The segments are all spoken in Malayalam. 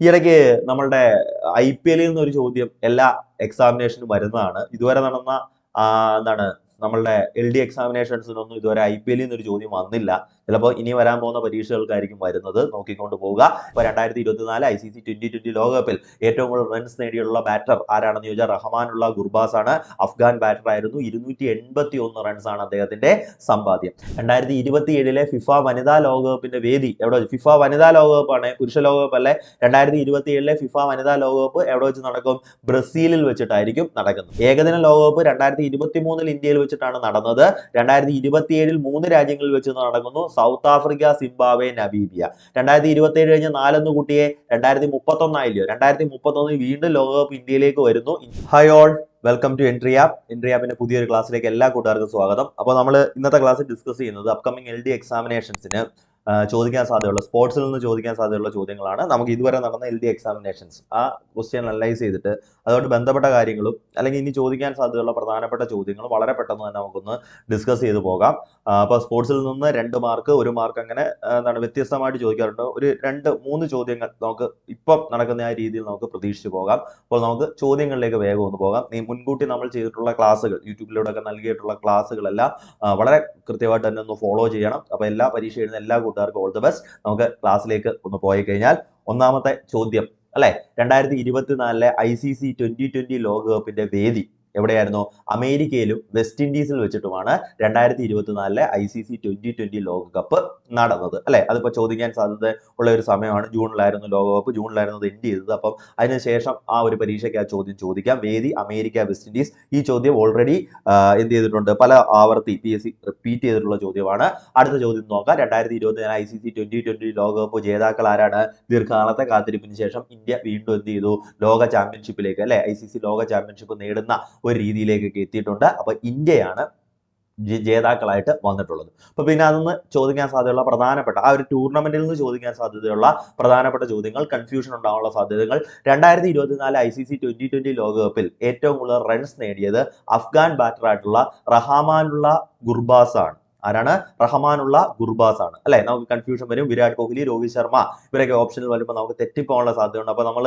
ഈ ഇടയ്ക്ക് നമ്മളുടെ IPL-ൽ നിന്നൊരു ചോദ്യം എല്ലാ എക്സാമിനേഷനും വരുന്നതാണ്. ഇതുവരെ നടന്ന എന്താണ് നമ്മളുടെ LD എക്സാമിനേഷൻസിനൊന്നും ഇതുവരെ IPL-ൽ നിന്നൊരു ചോദ്യം വന്നില്ല. ചിലപ്പോൾ ഇനി വരാൻ പോകുന്ന പരീക്ഷകൾക്കായിരിക്കും വരുന്നത്. നോക്കിക്കൊണ്ട് പോവുക. ഇപ്പോൾ 2024 ICC T20 ലോകകപ്പിൽ ഏറ്റവും കൂടുതൽ റൺസ് നേടിയുള്ള ബാറ്റർ ആരാണെന്ന് ചോദിച്ചാൽ റഹ്മാനുള്ള ഗുർബാസ് ആണ്. അഫ്ഗാൻ ബാറ്റർ ആയിരുന്നു. 281 റൺസാണ് അദ്ദേഹത്തിന്റെ സമ്പാദ്യം. 2027-ലെ ഫിഫ വനിതാ ലോകകപ്പിന്റെ വേദി എവിടെ? ഫിഫ വനിതാ ലോകകപ്പാണ്, പുരുഷ ലോകകപ്പ് അല്ലേ. 2027-ലെ ഫിഫ വനിതാ ലോകകപ്പ് എവിടെ വെച്ച് നടക്കും? ബ്രസീലിൽ വെച്ചിട്ടായിരിക്കും നടക്കുന്നത്. ഏകദിന ലോകകപ്പ് 2023-ൽ ഇന്ത്യയിൽ വെച്ചിട്ടാണ് നടന്നത്. 2027-ൽ 3 രാജ്യങ്ങളിൽ വെച്ച് നടക്കുന്നു: സൗത്ത് ആഫ്രിക്ക, സിംബാബ്വെ, നമീബിയ. 2027 കഴിഞ്ഞ് 4 കുട്ടിയെ 2031 ആയില്ലയോ? 2031 വീണ്ടും ലോകകപ്പ് ഇന്ത്യയിലേക്ക് വരുന്നു. Hi all, welcome to Entri app. Entri ആപ്പിന്റെ പുതിയൊരു ക്ലാസ്സിലേക്ക് എല്ലാ കൂട്ടുകാർക്കും സ്വാഗതം. അപ്പോൾ നമ്മൾ ഇന്നത്തെ ക്ലാസ്സിൽ ഡിസ്കസ് ചെയ്യുന്നത് അപ്കമിംഗ് LD എക്സാമിനേഷൻസിന് ചോദിക്കാൻ സാധ്യതയുള്ള, സ്പോർട്സിൽ നിന്ന് ചോദിക്കാൻ സാധ്യതയുള്ള ചോദ്യങ്ങളാണ്. നമുക്ക് ഇതുവരെ നടന്ന LD എക്സാമിനേഷൻസ് ആ ക്വസ്റ്റ്യൻ അനലൈസ് ചെയ്തിട്ട് അതുകൊണ്ട് ബന്ധപ്പെട്ട കാര്യങ്ങളും അല്ലെങ്കിൽ ഇനി ചോദിക്കാൻ സാധ്യതയുള്ള പ്രധാനപ്പെട്ട ചോദ്യങ്ങളും വളരെ പെട്ടെന്ന് തന്നെ നമുക്കൊന്ന് ഡിസ്കസ് ചെയ്ത് പോകാം. അപ്പോൾ സ്പോർട്സിൽ നിന്ന് 2 മാർക്ക് 1 മാർക്ക് അങ്ങനെ എന്താണ് വ്യത്യസ്തമായിട്ട് ചോദിക്കാറുണ്ട്. ഒരു 2-3 ചോദ്യങ്ങൾ നമുക്ക് ഇപ്പം നടക്കുന്ന ആ രീതിയിൽ നമുക്ക് പ്രതീക്ഷിച്ച് പോകാം. അപ്പോൾ നമുക്ക് ചോദ്യങ്ങളിലേക്ക് വേഗം ഒന്ന് പോകാം. മുൻകൂട്ടി നമ്മൾ ചെയ്തിട്ടുള്ള ക്ലാസ്സുകൾ, യൂട്യൂബിലൂടെ ഒക്കെ നൽകിയിട്ടുള്ള ക്ലാസ്സുകളെല്ലാം വളരെ കൃത്യമായിട്ട് തന്നെ ഒന്ന് ഫോളോ ചെയ്യണം. അപ്പോൾ എല്ലാ പരീക്ഷ എഴുതുന്ന എല്ലാ കൂട്ടുകാർക്കും ഓൾ ദി ബെസ്റ്റ്. നമുക്ക് ക്ലാസ്സിലേക്ക് ഒന്ന് പോയി കഴിഞ്ഞാൽ ഒന്നാമത്തെ ചോദ്യം അല്ലെ, 2024-ലെ ICC T20 ലോകകപ്പിന്റെ വേദി എവിടെയായിരുന്നു? അമേരിക്കയിലും വെസ്റ്റ് ഇൻഡീസിൽ വെച്ചിട്ടുമാണ് 2024-ലെ ICC T20 ലോകകപ്പ് നടന്നത് അല്ലെ. അതിപ്പോൾ ചോദിക്കാൻ സാധ്യത ഉള്ള ഒരു സമയമാണ്. ജൂണിലായിരുന്നു ലോകകപ്പ്, ജൂണിലായിരുന്നു അത് എൻഡ് ചെയ്തത്. അപ്പം അതിനുശേഷം ആ ഒരു പരീക്ഷയ്ക്ക് ആ ചോദ്യം ചോദിക്കാം. വേദി അമേരിക്ക, വെസ്റ്റ് ഇൻഡീസ്. ഈ ചോദ്യം ഓൾറെഡി എന്ത് ചെയ്തിട്ടുണ്ട്? പല ആവർത്തി PSC റിപ്പീറ്റ് ചെയ്തിട്ടുള്ള ചോദ്യമാണ്. അടുത്ത ചോദ്യം നോക്കാം. 2024 ICC T20 ലോകകപ്പ് ജേതാക്കൾ ആരാണ്? ദീർഘകാലത്തെ കാത്തിരിപ്പിന് ശേഷം ഇന്ത്യ വീണ്ടും എന്ത് ചെയ്തു? ലോക ചാമ്പ്യൻഷിപ്പിലേക്ക് അല്ലെ, ICC ലോക ചാമ്പ്യൻഷിപ്പ് നേടുന്ന ഒരു രീതിയിലേക്കൊക്കെ എത്തിയിട്ടുണ്ട്. അപ്പൊ ഇന്ത്യയാണ് ജേതാക്കളായിട്ട് വന്നിട്ടുള്ളത്. അപ്പൊ പിന്നെ അതൊന്ന് ചോദിക്കാൻ സാധ്യതയുള്ള പ്രധാനപ്പെട്ട ആ ഒരു ടൂർണമെന്റിൽ നിന്ന് ചോദിക്കാൻ സാധ്യതയുള്ള പ്രധാനപ്പെട്ട ചോദ്യങ്ങൾ, കൺഫ്യൂഷൻ ഉണ്ടാവാനുള്ള സാധ്യതകൾ. 2024 ICC T20 ലോകകപ്പിൽ ഏറ്റവും കൂടുതൽ റൺസ് നേടിയത് അഫ്ഗാൻ ബാറ്ററായിട്ടുള്ള റഹ്മാനുള്ള ഗുർബാസ് ആണ്. ആരാണ്? റഹ്മാനുള്ള ഗുർബാസ് ആണ് അല്ലെ. നമുക്ക് കൺഫ്യൂഷൻ വരും. വിരാട് കോഹ്ലി, രോഹിത് ശർമ്മ ഇവരൊക്കെ ഓപ്ഷനിൽ വരുമ്പോൾ നമുക്ക് തെറ്റിപ്പോകാനുള്ള സാധ്യതയുണ്ട്. അപ്പൊ നമ്മൾ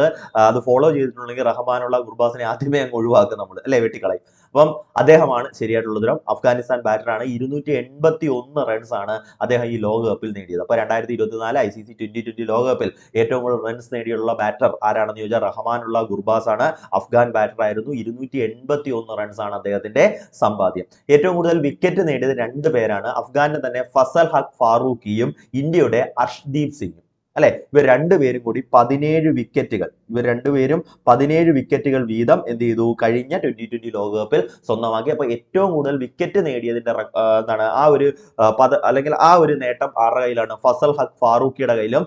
അത് ഫോളോ ചെയ്തിട്ടുണ്ടെങ്കിൽ റഹ്മാനുള്ള ഗുർബാസിനെ ആദ്യമേ അങ്ങ് ഒഴിവാക്കും നമ്മൾ അല്ലെ, വെട്ടിക്കളയും. അപ്പം അദ്ദേഹമാണ് ശരിയായിട്ടുള്ള ഉത്തരം. അഫ്ഗാനിസ്ഥാൻ ബാറ്ററാണ്. 281 റൺസ് ആണ് അദ്ദേഹം ഈ ലോകകപ്പിൽ നേടിയത്. അപ്പൊ 2024 ICC T20 ലോകകപ്പിൽ ഏറ്റവും കൂടുതൽ റൺസ് നേടിയുള്ള ബാറ്റർ ആരാണെന്ന് ചോദിച്ചാൽ റഹ്മാനുള്ള ഗുർബാസ് ആണ്. അഫ്ഗാൻ ബാറ്റർ ആയിരുന്നു. 281 റൺസ് ആണ് അദ്ദേഹത്തിന്റെ സമ്പാദ്യം. ഏറ്റവും കൂടുതൽ വിക്കറ്റ് നേടിയത് 2 പേരാണ്. അഫ്ഗാന്റെ തന്നെ ഫസൽ ഹഖ് ഫാറൂഖിയും ഇന്ത്യയുടെ അർഷ്ദീപ് സിംഗും അല്ലെ. ഇവർ രണ്ടുപേരും കൂടി 17 വിക്കറ്റുകൾ, ഇവർ രണ്ടുപേരും 17 വിക്കറ്റുകൾ വീതം എന്ത് ചെയ്തു? കഴിഞ്ഞ T20 ലോകകപ്പിൽ സ്വന്തമാക്കി. അപ്പൊ ഏറ്റവും കൂടുതൽ വിക്കറ്റ് നേടിയതിന്റെ എന്താണ് ആ ഒരു അല്ലെങ്കിൽ ആ ഒരു നേട്ടം ആരുടെ കയ്യിലാണ്? ഫസൽ ഹഖ് ഫാറൂഖിയുടെ കയ്യിലും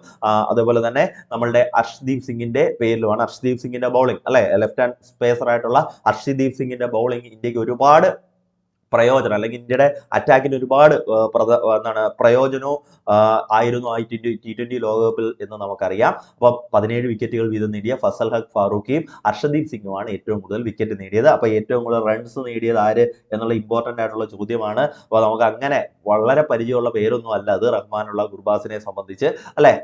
അതുപോലെ തന്നെ നമ്മളുടെ അർഷ്ദീപ് സിംഗിന്റെ പേരിലുമാണ്. അർഷ്ദീപ് സിംഗിന്റെ ബൗളിംഗ് അല്ലെ, ലെഫ്റ്റ് ഹാൻഡ് സ്പേസർ ആയിട്ടുള്ള അർഷ്ദീപ് സിംഗിന്റെ ബൗളിംഗ് ഇന്ത്യക്ക് ഒരുപാട് പ്രയോജനം, അല്ലെങ്കിൽ ഇന്ത്യയുടെ അറ്റാക്കിന് ഒരുപാട് പ്രയോജനവും ആയിരുന്നു ആ T20 ലോകകപ്പിൽ എന്ന് നമുക്കറിയാം. അപ്പൊ 17 വിക്കറ്റുകൾ വീതം നേടിയ ഫസൽ ഹഖ് ഫാറൂഖിയും അർഷദീപ് സിംഗുമാണ് ഏറ്റവും കൂടുതൽ വിക്കറ്റ് നേടിയത്. അപ്പൊ ഏറ്റവും കൂടുതൽ റൺസ് നേടിയത് ആര് എന്നുള്ള ഇമ്പോർട്ടന്റ് ആയിട്ടുള്ള ചോദ്യമാണ്. അപ്പൊ നമുക്ക് അങ്ങനെ വളരെ പരിചയമുള്ള പേരൊന്നും അല്ല അത് റഹ്മാനുള്ള ഗുർബാസിനെ സംബന്ധിച്ച് അല്ലെ.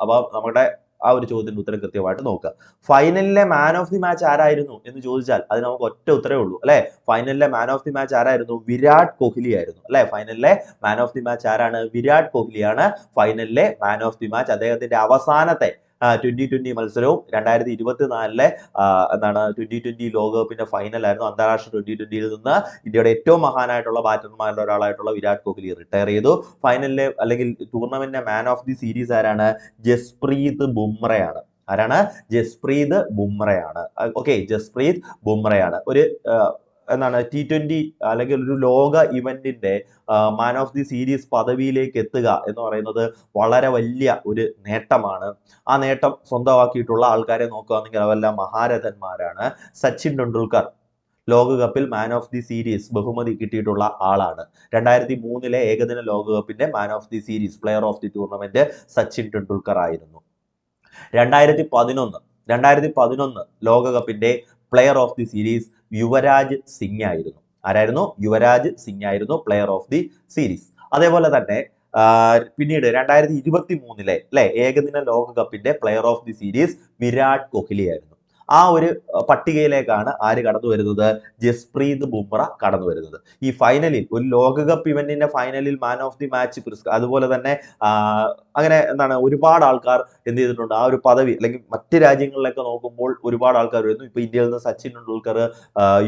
അപ്പൊ നമ്മുടെ ആ ഒരു ചോദ്യത്തിന്റെ ഉത്തരം കൃത്യമായിട്ട് നോക്കുക. ഫൈനലിലെ മാൻ ഓഫ് ദി മാച്ച് ആരായിരുന്നു എന്ന് ചോദിച്ചാൽ അതിന് നമുക്ക് ഒറ്റ ഉത്തരവേ ഉള്ളൂ അല്ലെ. ഫൈനലിലെ മാൻ ഓഫ് ദി മാച്ച് ആരായിരുന്നു? വിരാട് കോഹ്ലി ആയിരുന്നു അല്ലെ. ഫൈനലിലെ മാൻ ഓഫ് ദി മാച്ച് ആരാണ്? വിരാട് കോഹ്ലിയാണ് ഫൈനലിലെ മാൻ ഓഫ് ദി മാച്ച്. അദ്ദേഹത്തിന്റെ അവസാനത്തെ 2020 മത്സരവും 2024-ലെ എന്താണ് T20 ലോകകപ്പിന്റെ ഫൈനലായിരുന്നു. അന്താരാഷ്ട്ര T20-യിൽ നിന്ന് ഇന്ത്യയുടെ ഏറ്റവും മഹാനായിട്ടുള്ള ബാറ്റർമാരുടെ ഒരാളായിട്ടുള്ള വിരാട് കോഹ്ലി റിട്ടയർ ചെയ്തു. ഫൈനലിലെ അല്ലെങ്കിൽ ടൂർണമെന്റിന്റെ മാൻ ഓഫ് ദി സീരീസ് ആരാണ്? ജസ്പ്രീത് ബുംറയാണ്. ആരാണ്? ജസ്പ്രീത് ബുംറയാണ്. ഓക്കെ, ജസ്പ്രീത് ബുംറയാണ്. ഒരു എന്താണ് T20 അല്ലെങ്കിൽ ഒരു ലോക ഇവന്റിന്റെ മാൻ ഓഫ് ദി സീരീസ് പദവിയിലേക്ക് എത്തുക എന്ന് പറയുന്നത് വളരെ വലിയ ഒരു നേട്ടമാണ്. ആ നേട്ടം സ്വന്തമാക്കിയിട്ടുള്ള ആൾക്കാരെ നോക്കുകയാണെങ്കിൽ അവരെല്ലാം മഹാരഥന്മാരാണ്. സച്ചിൻ ടെണ്ടുൽക്കർ ലോകകപ്പിൽ മാൻ ഓഫ് ദി സീരീസ് ബഹുമതി കിട്ടിയിട്ടുള്ള ആളാണ്. 2003-ലെ ഏകദിന ലോകകപ്പിന്റെ മാൻ of the series player of the tournament Sachin Tendulkar ആയിരുന്നു. 2011 ലോകകപ്പിന്റെ player of the series Yuvraj Singh ആയിരുന്നു. ആരായിരുന്നു? യുവരാജ് സിംഗ് ആയിരുന്നു പ്ലെയർ ഓഫ് ദി സീരീസ്. അതേപോലെ തന്നെ പിന്നീട് 2023 അല്ലെ ഏകദിന ലോകകപ്പിന്റെ player of the series Virat Kohli ആയിരുന്നു. ആ ഒരു പട്ടികയിലേക്കാണ് ആര് കടന്നു വരുന്നത്? ജസ്പ്രീത് ബുംറ കടന്നു വരുന്നത്. ഈ ഫൈനലിൽ ഒരു ലോകകപ്പ് ഇവന്റിന്റെ ഫൈനലിൽ മാൻ ഓഫ് ദി മാച്ച് പുരസ്കാരം, അതുപോലെ തന്നെ അങ്ങനെ എന്താണ് ഒരുപാട് ആൾക്കാർ എന്ത് ചെയ്തിട്ടുണ്ട്, ആ ഒരു പദവി അല്ലെങ്കിൽ മറ്റ് രാജ്യങ്ങളിലൊക്കെ നോക്കുമ്പോൾ ഒരുപാട് ആൾക്കാർ വരുന്നു. ഇപ്പൊ ഇന്ത്യയിൽ നിന്ന് സച്ചിൻ ടെണ്ടുൽക്കർ,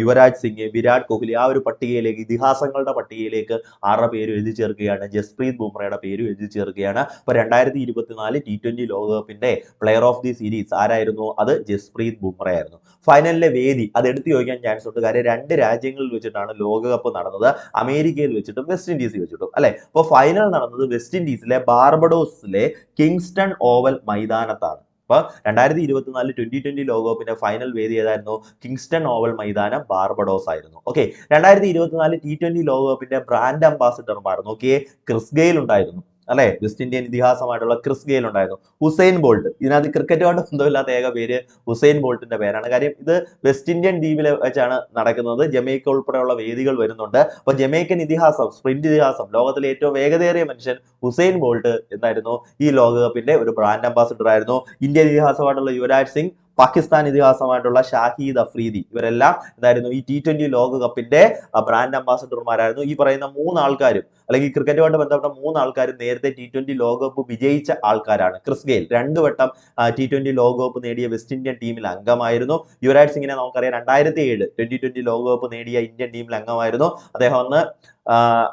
യുവരാജ് സിംഗ്, വിരാട് കോഹ്ലി, ആ ഒരു പട്ടികയിലേക്ക്, ഇതിഹാസങ്ങളുടെ പട്ടികയിലേക്ക് ആരുടെ പേര് എഴുതി ചേർക്കുകയാണ്? ജസ്പ്രീത് ബുംറയുടെ പേര് എഴുതി ചേർക്കുകയാണ്. അപ്പൊ 2024 T20 ലോകകപ്പിന്റെ പ്ലെയർ ഓഫ് ദി സീരീസ് ആരായിരുന്നു? അത് ജസ്പ്രീത് ബുംറ ആയിരുന്നു. ഫൈനലിലെ വേദി അത് എടുത്തു ചോദിക്കാൻ ചാൻസ് ഉണ്ട്. കാര്യം 2 രാജ്യങ്ങളിൽ വെച്ചിട്ടാണ് ലോകകപ്പ് നടന്നത്, അമേരിക്കയിൽ വെച്ചിട്ടും വെസ്റ്റ് ഇൻഡീസിൽ വെച്ചിട്ടും അല്ലെ. അപ്പോൾ ഫൈനൽ നടന്നത് വെസ്റ്റ് ഇൻഡീസിലെ ബാർബഡോസിലെ കിങ്സ്റ്റൺ ഓവൽ മൈതാനത്താണ്. അപ്പൊ 2024 T20 ലോകകപ്പിന്റെ ഫൈനൽ വേദി ഏതായിരുന്നു? കിങ്സ്റ്റൺ ഓവൽ മൈതാനം, ബാർബഡോസ് ആയിരുന്നു. ഓക്കെ, 2024 T20 ലോകകപ്പിന്റെ ബ്രാൻഡ് അംബാസിഡർമാർ നോക്കിയേ, ക്രിസ് ഗെയിൽ ഉണ്ടായിരുന്നു അല്ലെ, വെസ്റ്റ് ഇന്ത്യൻ ഇതിഹാസമായിട്ടുള്ള ക്രിസ് ഗെയിൽ ഉണ്ടായിരുന്നു. ഹുസൈൻ ബോൾട്ട്, ഇതിനകത്ത് ക്രിക്കറ്റുമായിട്ട് ബന്ധമില്ലാത്ത ഏക പേര് ഹുസൈൻ ബോൾട്ടിന്റെ പേരാണ്. കാര്യം ഇത് വെസ്റ്റ് ഇന്ത്യൻ ദ്വീപിൽ വെച്ചാണ് നടക്കുന്നത്. ജമൈക്ക ഉൾപ്പെടെയുള്ള വേദികൾ വരുന്നുണ്ട്. അപ്പൊ ജമൈക്കൻ ഇതിഹാസം, സ്പ്രിന്റ് ഇതിഹാസം, ലോകത്തിലെ ഏറ്റവും വേഗതയേറിയ മനുഷ്യൻ ഹുസൈൻ ബോൾട്ട് എന്തായിരുന്നു? ഈ ലോകകപ്പിന്റെ ഒരു ബ്രാൻഡ് അംബാസിഡർ ആയിരുന്നു. ഇന്ത്യൻ ഇതിഹാസമായിട്ടുള്ള യുവരാജ് സിംഗ്, പാകിസ്ഥാൻ ഇതിഹാസമായിട്ടുള്ള ഷാഹിദ് അഫ്രീദി, ഇവരെല്ലാം എന്തായിരുന്നു? ഈ T20 ലോകകപ്പിന്റെ ബ്രാൻഡ് അംബാസിഡർമാരായിരുന്നു. ഈ പറയുന്ന 3 ആൾക്കാരും, അല്ലെങ്കിൽ ക്രിക്കറ്റുമായിട്ട് ബന്ധപ്പെട്ട 3 ആൾക്കാരും നേരത്തെ T20 ലോകകപ്പ് വിജയിച്ച ആൾക്കാരാണ്. ക്രിസ് ഗെയിൽ 2 വട്ടം T20 ലോകകപ്പ് നേടിയ വെസ്റ്റ് ഇന്ത്യൻ ടീമിൽ അംഗമായിരുന്നു. യുവരാജ് സിംഗിനെ നമുക്കറിയാം 2007 T20 ലോകകപ്പ് നേടിയ ഇന്ത്യൻ ടീമിൽ അംഗമായിരുന്നു. അദ്ദേഹം അന്ന്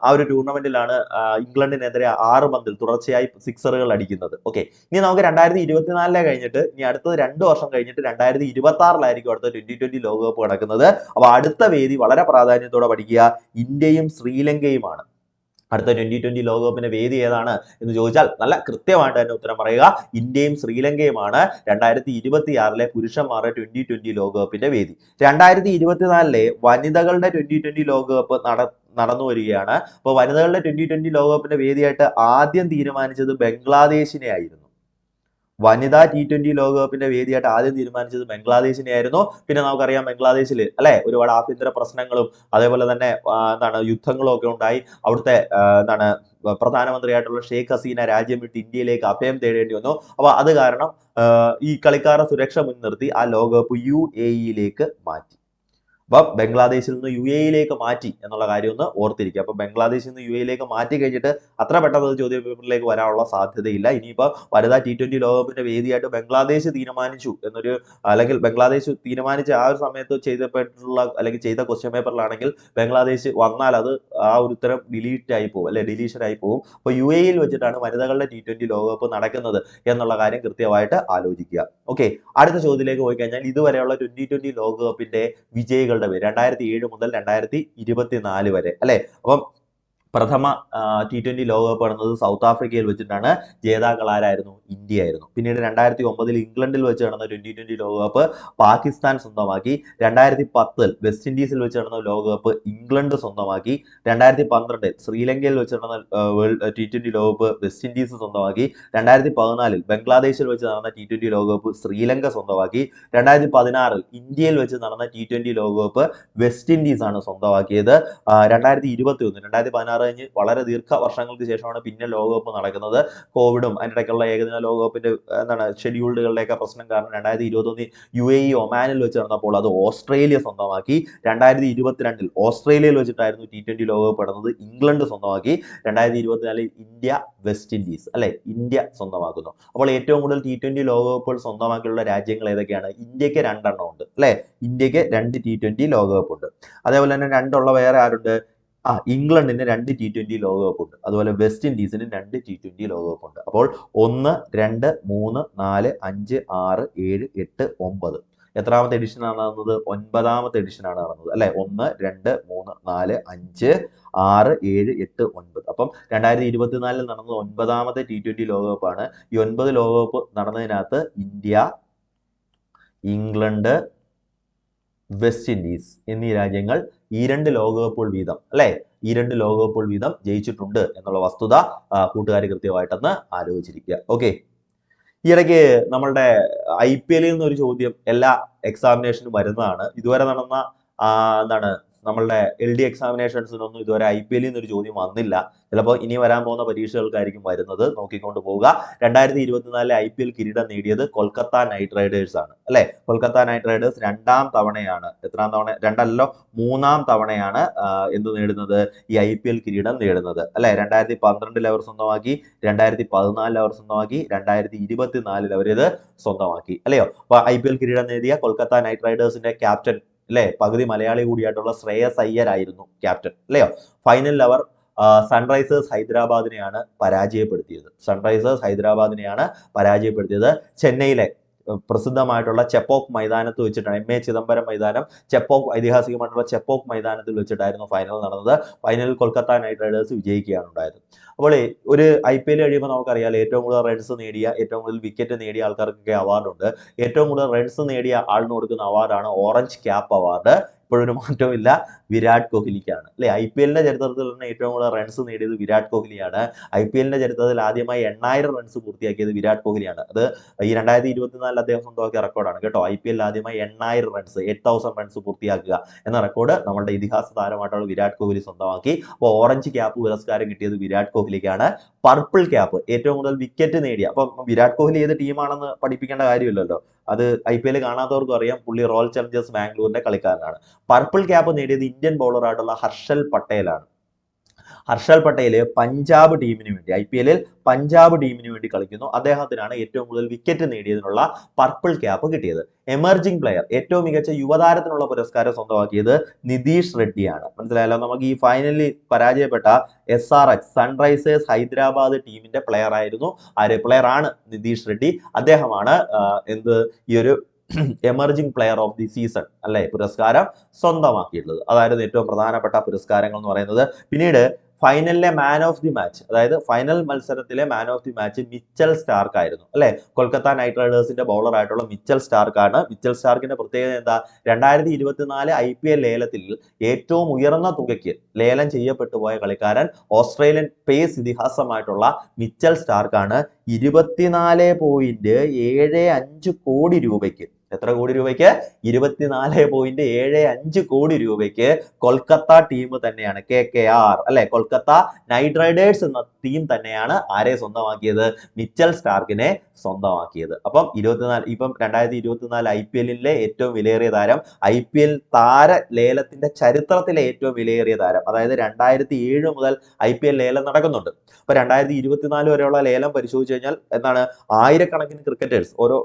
ആ ഒരു ടൂർണമെന്റിലാണ് ഇംഗ്ലണ്ടിനെതിരെ 6 പന്തിൽ തുടർച്ചയായി സിക്സറുകൾ അടിക്കുന്നത്. ഓക്കെ, ഇനി നമുക്ക് 2024 കഴിഞ്ഞിട്ട്, ഇനി അടുത്തത് 2 വർഷം കഴിഞ്ഞിട്ട് 2026 അടുത്ത T20 ലോകകപ്പ് നടക്കുന്നത്. അപ്പൊ അടുത്ത വേദി വളരെ പ്രാധാന്യത്തോടെ പഠിക്കുക, ഇന്ത്യയും ശ്രീലങ്കയുമാണ്. അടുത്ത T20 ലോകകപ്പിന്റെ വേദി ഏതാണ് എന്ന് ചോദിച്ചാൽ നല്ല കൃത്യമായിട്ട് തന്നെ ഉത്തരം പറയുക. ഇന്ത്യയും ശ്രീലങ്കയുമാണ് 2026 പുരുഷന്മാരുടെ T20 ലോകകപ്പിന്റെ വേദി. 2024 വനിതകളുടെ T20 ലോകകപ്പ് നടന്നു വരികയാണ്. അപ്പോൾ വനിതകളുടെ T20 ലോകകപ്പിന്റെ വേദിയായിട്ട് ആദ്യം തീരുമാനിച്ചത് ബംഗ്ലാദേശിനെ ആയിരുന്നു. വനിതാ T20 ലോകകപ്പിന്റെ വേദിയായിട്ട് ആദ്യം തീരുമാനിച്ചത് ബംഗ്ലാദേശിനെ ആയിരുന്നു. പിന്നെ നമുക്കറിയാം ബംഗ്ലാദേശിൽ അല്ലെ ഒരുപാട് ആഭ്യന്തര പ്രശ്നങ്ങളും അതേപോലെ തന്നെ യുദ്ധങ്ങളും ഒക്കെ ഉണ്ടായി. അവിടുത്തെ പ്രധാനമന്ത്രിയായിട്ടുള്ള ഷെയ്ഖ് ഹസീന രാജ്യം വിട്ട് ഇന്ത്യയിലേക്ക് അഭയം തേടേണ്ടി വന്നു. അപ്പൊ അത് കാരണം ഈ കളിക്കാരുടെ സുരക്ഷ മുൻനിർത്തി ആ ലോകകപ്പ് UAE മാറ്റി. അപ്പം ബംഗ്ലാദേശിൽ നിന്ന് UAE മാറ്റി എന്നുള്ള കാര്യം ഒന്ന് ഓർത്തിരിക്കുക. അപ്പൊ ബംഗ്ലാദേശിൽ നിന്ന് UAE മാറ്റി കഴിഞ്ഞിട്ട് അത്ര പെട്ടെന്ന് ചോദ്യ പേപ്പറിലേക്ക് വരാനുള്ള സാധ്യതയില്ല. ഇനിയിപ്പോ വനിതാ T20 ലോകകപ്പിന്റെ വേദിയായിട്ട് ബംഗ്ലാദേശ് തീരുമാനിച്ചു എന്നൊരു, അല്ലെങ്കിൽ ബംഗ്ലാദേശ് തീരുമാനിച്ച ആ ഒരു സമയത്ത് ചെയ്തപ്പെട്ടുള്ള അല്ലെങ്കിൽ ചെയ്ത ക്വസ്റ്റ്യൻ പേപ്പറിലാണെങ്കിൽ ബംഗ്ലാദേശ് വന്നാൽ അത് ആ ഒരു ഉത്തരം ഡിലീറ്റ് ആയി പോകും, അല്ലെ ഡിലീഷൻ ആയി പോകും. അപ്പൊ UAE വെച്ചിട്ടാണ് വനിതകളുടെ T20 ലോകകപ്പ് നടക്കുന്നത് എന്നുള്ള കാര്യം കൃത്യമായിട്ട് ആലോചിക്കുക. ഓക്കെ, അടുത്ത ചോദ്യത്തിലേക്ക് പോയി കഴിഞ്ഞാൽ ഇതുവരെയുള്ള T20 ലോകകപ്പിന്റെ വിജയികളുടെ 2007 മുതൽ 2024 വരെ അല്ലെ. അപ്പം പ്രഥമ T20 ലോകകപ്പ് നടന്നത് സൗത്ത് ആഫ്രിക്കയിൽ വെച്ചിട്ടാണ്. ജേതാക്കൾ ആരായിരുന്നു? ഇന്ത്യ ആയിരുന്നു. പിന്നീട് 2009 ഇംഗ്ലണ്ടിൽ വെച്ച് നടന്ന T20 ലോകകപ്പ് പാകിസ്ഥാൻ സ്വന്തമാക്കി. 2010 വെസ്റ്റ് ഇൻഡീസിൽ വെച്ച് നടന്ന ലോകകപ്പ് ഇംഗ്ലണ്ട് സ്വന്തമാക്കി. 2012 ശ്രീലങ്കയിൽ വെച്ച് നടന്ന T20 ലോകകപ്പ് വെസ്റ്റ് ഇൻഡീസ് സ്വന്തമാക്കി. 2014 ബംഗ്ലാദേശിൽ വെച്ച് നടന്ന T20 ലോകകപ്പ് ശ്രീലങ്ക സ്വന്തമാക്കി. 2016 ഇന്ത്യയിൽ വെച്ച് നടന്ന T20 ലോകകപ്പ് വെസ്റ്റ് ഇൻഡീസ് ആണ് സ്വന്തമാക്കിയത്. 2016 കഴിഞ്ഞ് വളരെ ദീർഘ വർഷങ്ങൾക്ക് ശേഷമാണ് പിന്നെ ലോകകപ്പ് നടക്കുന്നത്. കോവിഡും അതിനിടയ്ക്കുള്ള ഏകദിന ലോകകപ്പിന്റെ ഷെഡ്യൂളുകളുടെയൊക്കെ പ്രശ്നം കാരണം 2021 UAE ഒമാനിൽ വെച്ച് നടന്നപ്പോൾ അത് ഓസ്ട്രേലിയ സ്വന്തമാക്കി. 2022 ഓസ്ട്രേലിയയിൽ വെച്ചിട്ടായിരുന്നു T20 ലോകകപ്പ് നടന്നത്, ഇംഗ്ലണ്ട് സ്വന്തമാക്കി. 2024 ഇന്ത്യ വെസ്റ്റ് ഇൻഡീസ് അല്ലെ, ഇന്ത്യ സ്വന്തമാക്കുന്നു. അപ്പോൾ ഏറ്റവും കൂടുതൽ T20 ലോകകപ്പുകൾ സ്വന്തമാക്കിയുള്ള രാജ്യങ്ങൾ ഏതൊക്കെയാണ്? ഇന്ത്യക്ക് 2 എണ്ണം ഉണ്ട് അല്ലെ, ഇന്ത്യക്ക് 2 T20 ലോകകപ്പ് ഉണ്ട്. അതേപോലെ തന്നെ 2 വേറെ ആരുണ്ട്? ഇംഗ്ലണ്ടിന് 2 T20 ലോകകപ്പ് ഉണ്ട്. അതുപോലെ വെസ്റ്റ് ഇൻഡീസിന് 2 T20 ലോകകപ്പ് ഉണ്ട്. അപ്പോൾ 1, 2, 3, 4, 5, 6, 7, 8, 9 എത്രാമത്തെ എഡിഷൻ ആണ് നടന്നത്? 9ാമത്തെ എഡിഷൻ ആണ് നടന്നത് അല്ലെ. 1, 2, 3, 4, 5, 6, 7, 8, 9. അപ്പം 2024 നടന്നത് 9ാമത്തെ T20 ലോകകപ്പാണ്. ഈ 9 ലോകകപ്പ് നടന്നതിനകത്ത് ഇന്ത്യ, ഇംഗ്ലണ്ട്, വെസ്റ്റ് ഇൻഡീസ് എന്നീ രാജ്യങ്ങൾ ഈ 2 ലോകകപ്പുകൾ വീതം അല്ലെ, ഈ 2 ലോകകപ്പുകൾ വീതം ജയിച്ചിട്ടുണ്ട് എന്നുള്ള വസ്തുത കൂട്ടുകാർ കൃത്യമായിട്ടൊന്ന് ആലോചിച്ചിരിക്കുക. ഓക്കെ, ഈ ഇടയ്ക്ക് നമ്മളുടെ IPL-ൽ നിന്നൊരു ചോദ്യം എല്ലാ എക്സാമിനേഷനും വരുന്നതാണ്. ഇതുവരെ നടന്ന നമ്മളുടെ LD എക്സാമിനേഷൻസിനൊന്നും ഇതുവരെ IPL എന്നൊരു ചോദ്യം വന്നില്ല. ചിലപ്പോൾ ഇനി വരാൻ പോകുന്ന പരീക്ഷകൾക്കായിരിക്കും വരുന്നത്. നോക്കിക്കൊണ്ട് പോവുക. 2024 IPL കിരീടം നേടിയത് കൊൽക്കത്ത നൈറ്റ് റൈഡേഴ്സ് ആണ് അല്ലെ. കൊൽക്കത്ത നൈറ്റ് റൈഡേഴ്സ് രണ്ടാം തവണയാണ്, എത്രാം തവണ, രണ്ടല്ലോ മൂന്നാം തവണയാണ് എന്ത് നേടുന്നത്, ഈ IPL കിരീടം നേടുന്നത് അല്ലെ. 2012 അവർ സ്വന്തമാക്കി, 2014 അവർ സ്വന്തമാക്കി, 2024 അവർ ഇത് സ്വന്തമാക്കി അല്ലയോ. അപ്പൊ IPL കിരീടം നേടിയ കൊൽക്കത്ത നൈറ്റ് റൈഡേഴ്സിന്റെ ക്യാപ്റ്റൻ അല്ലെ, പകുതി മലയാളി കൂടിയായിട്ടുള്ള ശ്രേയസ് അയ്യർ ആയിരുന്നു ക്യാപ്റ്റൻ അല്ലയോ. ഫൈനലിൽ അവർ സൺറൈസേഴ്സ് ഹൈദരാബാദിനെയാണ് പരാജയപ്പെടുത്തിയത്. സൺറൈസേഴ്സ് ഹൈദരാബാദിനെയാണ് പരാജയപ്പെടുത്തിയത്. ചെന്നൈയിലെ പ്രസിദ്ധമായിട്ടുള്ള ചെപ്പോക്ക് മൈതാനത്ത് വെച്ചിട്ടാണ്, MA ചിദംബരം മൈതാനം, ചെപ്പോക്ക്, ഐതിഹാസികമായിട്ടുള്ള ചെപ്പോക്ക് മൈതാനത്തിൽ വെച്ചിട്ടായിരുന്നു ഫൈനൽ നടന്നത്. ഫൈനലിൽ കൊൽക്കത്ത നൈറ്റ് റൈഡേഴ്സ് വിജയിക്കുകയാണ് ഉണ്ടായത്. അപ്പോൾ ഒരു IPL കഴിയുമ്പോൾ നമുക്കറിയാം ഏറ്റവും കൂടുതൽ റൺസ് നേടിയ, ഏറ്റവും കൂടുതൽ വിക്കറ്റ് നേടിയ ആൾക്കാർക്കൊക്കെ അവാർഡുണ്ട്. ഏറ്റവും കൂടുതൽ റൺസ് നേടിയ ആളിന് കൊടുക്കുന്ന അവാർഡാണ് ഓറഞ്ച് ക്യാപ്പ് അവാർഡ്. ഇപ്പോഴൊരു മാറ്റവും ഇല്ല, വിരാട് കോഹ്ലിക്കാണ് അല്ലെ. IPL ചരിത്രത്തിൽ തന്നെ ഏറ്റവും കൂടുതൽ റൺസ് നേടിയത് വിരാട് കോഹ്ലിയാണ്. IPL ചരിത്രത്തിൽ ആദ്യമായി 8000 റൺസ് പൂർത്തിയാക്കിയത് വിരാട് കോഹ്ലിയാണ്. അത് ഈ 2024 അദ്ദേഹം സ്വന്തമാക്കിയ റെക്കോർഡാണ് കേട്ടോ. IPL ആദ്യമായി 8000 റൺസ്, 8000 റൺസ് പൂർത്തിയാക്കുക എന്ന റെക്കോർഡ് നമ്മുടെ ഇതിഹാസ താരമായിട്ടുള്ള വിരാട് കോഹ്ലി സ്വന്തമാക്കി. അപ്പോൾ ഓറഞ്ച് ക്യാപ്പ് പുരസ്കാരം കിട്ടിയത് വിരാട് കോഹ്ലിക്കാണ്. പർപ്പിൾ ക്യാപ്പ് ഏറ്റവും കൂടുതൽ വിക്കറ്റ് നേടിയ, അപ്പം വിരാട് കോഹ്ലി ഏത് ടീമാണെന്ന് പഠിപ്പിക്കേണ്ട കാര്യമില്ലല്ലോ, അത് IPL കാണാത്തവർക്കും അറിയാം. പുള്ളി റോയൽ ചലഞ്ചേഴ്സ് ബാംഗ്ലൂരിന്റെ കളിക്കാരനാണ്. പർപ്പിൾ ക്യാപ്പ് നേടിയത് ഇന്ത്യൻ ബൗളറായിട്ടുള്ള ഹർഷൽ പട്ടേലാണ്. ഹർഷൽ പട്ടേൽ പഞ്ചാബ് ടീമിന് വേണ്ടി, IPL പഞ്ചാബ് ടീമിന് വേണ്ടി കളിക്കുന്നു. അദ്ദേഹത്തിനാണ് ഏറ്റവും കൂടുതൽ വിക്കറ്റ് നേടിയതിനുള്ള പർപ്പിൾ ക്യാപ്പ് കിട്ടിയത്. എമർജിംഗ് പ്ലെയർ, ഏറ്റവും മികച്ച യുവതാരത്തിനുള്ള പുരസ്കാരം സ്വന്തമാക്കിയത് നിതീഷ് റെഡ്ഡിയാണ്. മനസ്സിലായല്ലോ. നമുക്ക് ഈ ഫൈനലിൽ പരാജയപ്പെട്ട SRH സൺറൈസേഴ്സ് ഹൈദരാബാദ് ടീമിന്റെ പ്ലെയർ ആയിരുന്നു, പ്ലെയർ ആണ് നിതീഷ് റെഡ്ഡി. അദ്ദേഹമാണ് ഈ ഒരു emerging player of the season അല്ലെ പുരസ്കാരം സ്വന്തമാക്കിയിട്ടുള്ളത്. അതായിരുന്നു ഏറ്റവും പ്രധാനപ്പെട്ട പുരസ്കാരങ്ങൾ എന്ന് പറയുന്നത്. പിന്നീട് ഫൈനലിലെ മാൻ ഓഫ് ദി മാച്ച്, അതായത് ഫൈനൽ മത്സരത്തിലെ മാൻ of the match Mitchell Starc ആയിരുന്നു അല്ലെ. കൊൽക്കത്ത നൈറ്റ് റൈഡേഴ്സിന്റെ ബൗളർ ആയിട്ടുള്ള മിച്ചൽ സ്റ്റാർക്കാണ്. മിച്ചൽ സ്റ്റാർക്കിന്റെ പ്രത്യേകത എന്താ, 2024 IPL ലേലത്തിൽ ഏറ്റവും ഉയർന്ന തുകയ്ക്ക് ലേലം ചെയ്യപ്പെട്ടു പോയ കളിക്കാരൻ ഓസ്ട്രേലിയൻ പേസ് ഇതിഹാസമായിട്ടുള്ള മിച്ചൽ സ്റ്റാർക്കാണ്. 24.75 കോടി രൂപയ്ക്ക്, എത്ര കോടി രൂപയ്ക്ക്, 24.75 കോടി രൂപയ്ക്ക് കൊൽക്കത്ത ടീം തന്നെയാണ്, KKR അല്ലെ, കൊൽക്കത്ത നൈറ്റ് റൈഡേഴ്സ് എന്ന ടീം തന്നെയാണ് ആരെ സ്വന്തമാക്കിയത്, മിച്ചൽ സ്റ്റാർക്കിനെ സ്വന്തമാക്കിയത്. അപ്പം 2024 IPL ഏറ്റവും വിലയേറിയ താരം, IPL താര ലേലത്തിന്റെ ചരിത്രത്തിലെ ഏറ്റവും വിലയേറിയ താരം, അതായത് 2007 മുതൽ IPL ലേലം നടക്കുന്നുണ്ട്. അപ്പൊ 2024 വരെയുള്ള ലേലം പരിശോധിച്ചു കഴിഞ്ഞാൽ എന്താണ്, ആയിരക്കണക്കിന് ക്രിക്കറ്റേഴ്സ്, ഓരോ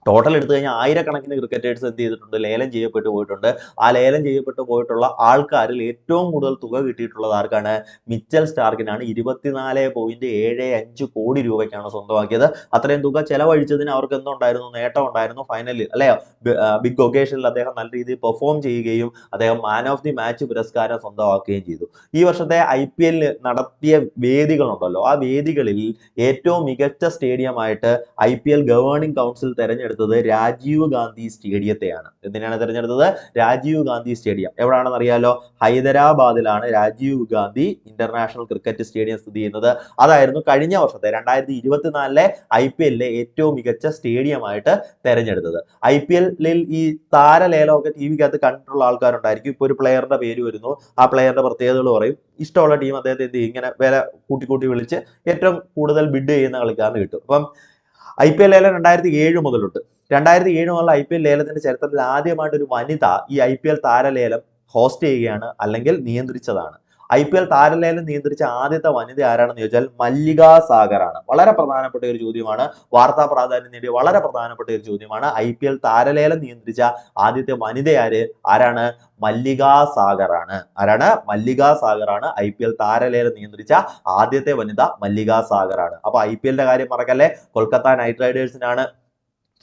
ടോട്ടൽ എടുത്തു കഴിഞ്ഞാൽ ആയിരക്കണക്കിന് ക്രിക്കറ്റേഴ്സ് എന്ത് ചെയ്തിട്ടുണ്ട്, ലേലം ചെയ്യപ്പെട്ടു പോയിട്ടുണ്ട്. ആ ലേലം ചെയ്യപ്പെട്ടു പോയിട്ടുള്ള ആൾക്കാരിൽ ഏറ്റവും കൂടുതൽ തുക കിട്ടിയിട്ടുള്ളത് ആർക്കാണ്, മിച്ചൽ സ്റ്റാർക്കിനാണ്. 24.75 കോടി രൂപയ്ക്കാണ് സ്വന്തമാക്കിയത്. അത്രയും തുക ചെലവഴിച്ചതിന് അവർക്ക് എന്തുണ്ടായിരുന്നു, നേട്ടം ഉണ്ടായിരുന്നു. ഫൈനലിൽ അല്ലെ, ബിഗ് ഒക്കേഷനിൽ അദ്ദേഹം നല്ല രീതിയിൽ പെർഫോം ചെയ്യുകയും അദ്ദേഹം മാൻ ഓഫ് ദി മാച്ച് പുരസ്കാരം സ്വന്തമാക്കുകയും ചെയ്തു. ഈ വർഷത്തെ IPL നടത്തിയ വേദികളുണ്ടല്ലോ, ആ വേദികളിൽ ഏറ്റവും മികച്ച സ്റ്റേഡിയമായിട്ട് IPL ഗവേണിംഗ് കൗൺസിൽ തെരഞ്ഞെടുത്തത് രാജീവ് ഗാന്ധി സ്റ്റേഡിയത്തെയാണ്. എന്തിനാണ് തെരഞ്ഞെടുത്തത്, രാജീവ് ഗാന്ധി സ്റ്റേഡിയം. എവിടെയാണെന്ന് അറിയാലോ, ഹൈദരാബാദിലാണ് Rajiv Gandhi international cricket stadium സ്ഥിതി ചെയ്യുന്നത്. അതായിരുന്നു കഴിഞ്ഞ വർഷത്തെ 2024 IPL ഏറ്റവും മികച്ച സ്റ്റേഡിയമായിട്ട് തെരഞ്ഞെടുത്തത്. IPL ഈ താരലേലമൊക്കെ TVക്കകത്ത് കണ്ടിട്ടുള്ള ആൾക്കാരുണ്ടായിരിക്കും. ഇപ്പൊ ഒരു പ്ലെയറുടെ പേര് വരുന്നു, ആ പ്ലെയറുടെ പ്രത്യേകതകൾ പറയും, ഇഷ്ടമുള്ള ടീം അദ്ദേഹത്തെ എന്ത് ചെയ്യും, ഇങ്ങനെ വില കൂട്ടി വിളിച്ച് ഏറ്റവും കൂടുതൽ ബിഡ് ചെയ്യുന്ന കളിക്കാരന് കിട്ടും. അപ്പം IPL ലേലം 2007 മുതലുണ്ട്. 2007 മുതൽ IPL ലേലത്തിന്റെ ചരിത്രത്തിൽ ആദ്യമായിട്ട് ഒരു വനിത ഈ IPL താരലേലം ഹോസ്റ്റ് ചെയ്യുകയാണ്, അല്ലെങ്കിൽ നിയന്ത്രിച്ചതാണ്. IPL താരലേലം നിയന്ത്രിച്ച ആദ്യത്തെ വനിത ആരാണെന്ന് ചോദിച്ചാൽ മല്ലിക സാഗർ ആണ്. വളരെ പ്രധാനപ്പെട്ട ഒരു ചോദ്യമാണ്, വാർത്താ പ്രാധാന്യം നേടിയ വളരെ പ്രധാനപ്പെട്ട ഒരു ചോദ്യമാണ്. IPL താരലേലം നിയന്ത്രിച്ച ആദ്യത്തെ വനിത ആരാണ്, മല്ലിക സാഗർ ആണ്. ആരാണ്, മല്ലിക സാഗർ ആണ്. IPL താരലേലം നിയന്ത്രിച്ച ആദ്യത്തെ വനിത മല്ലിക സാഗർ ആണ്. അപ്പൊ IPL കാര്യം മറക്കല്ലേ, കൊൽക്കത്ത നൈറ്റ് റൈഡേഴ്സിനാണ്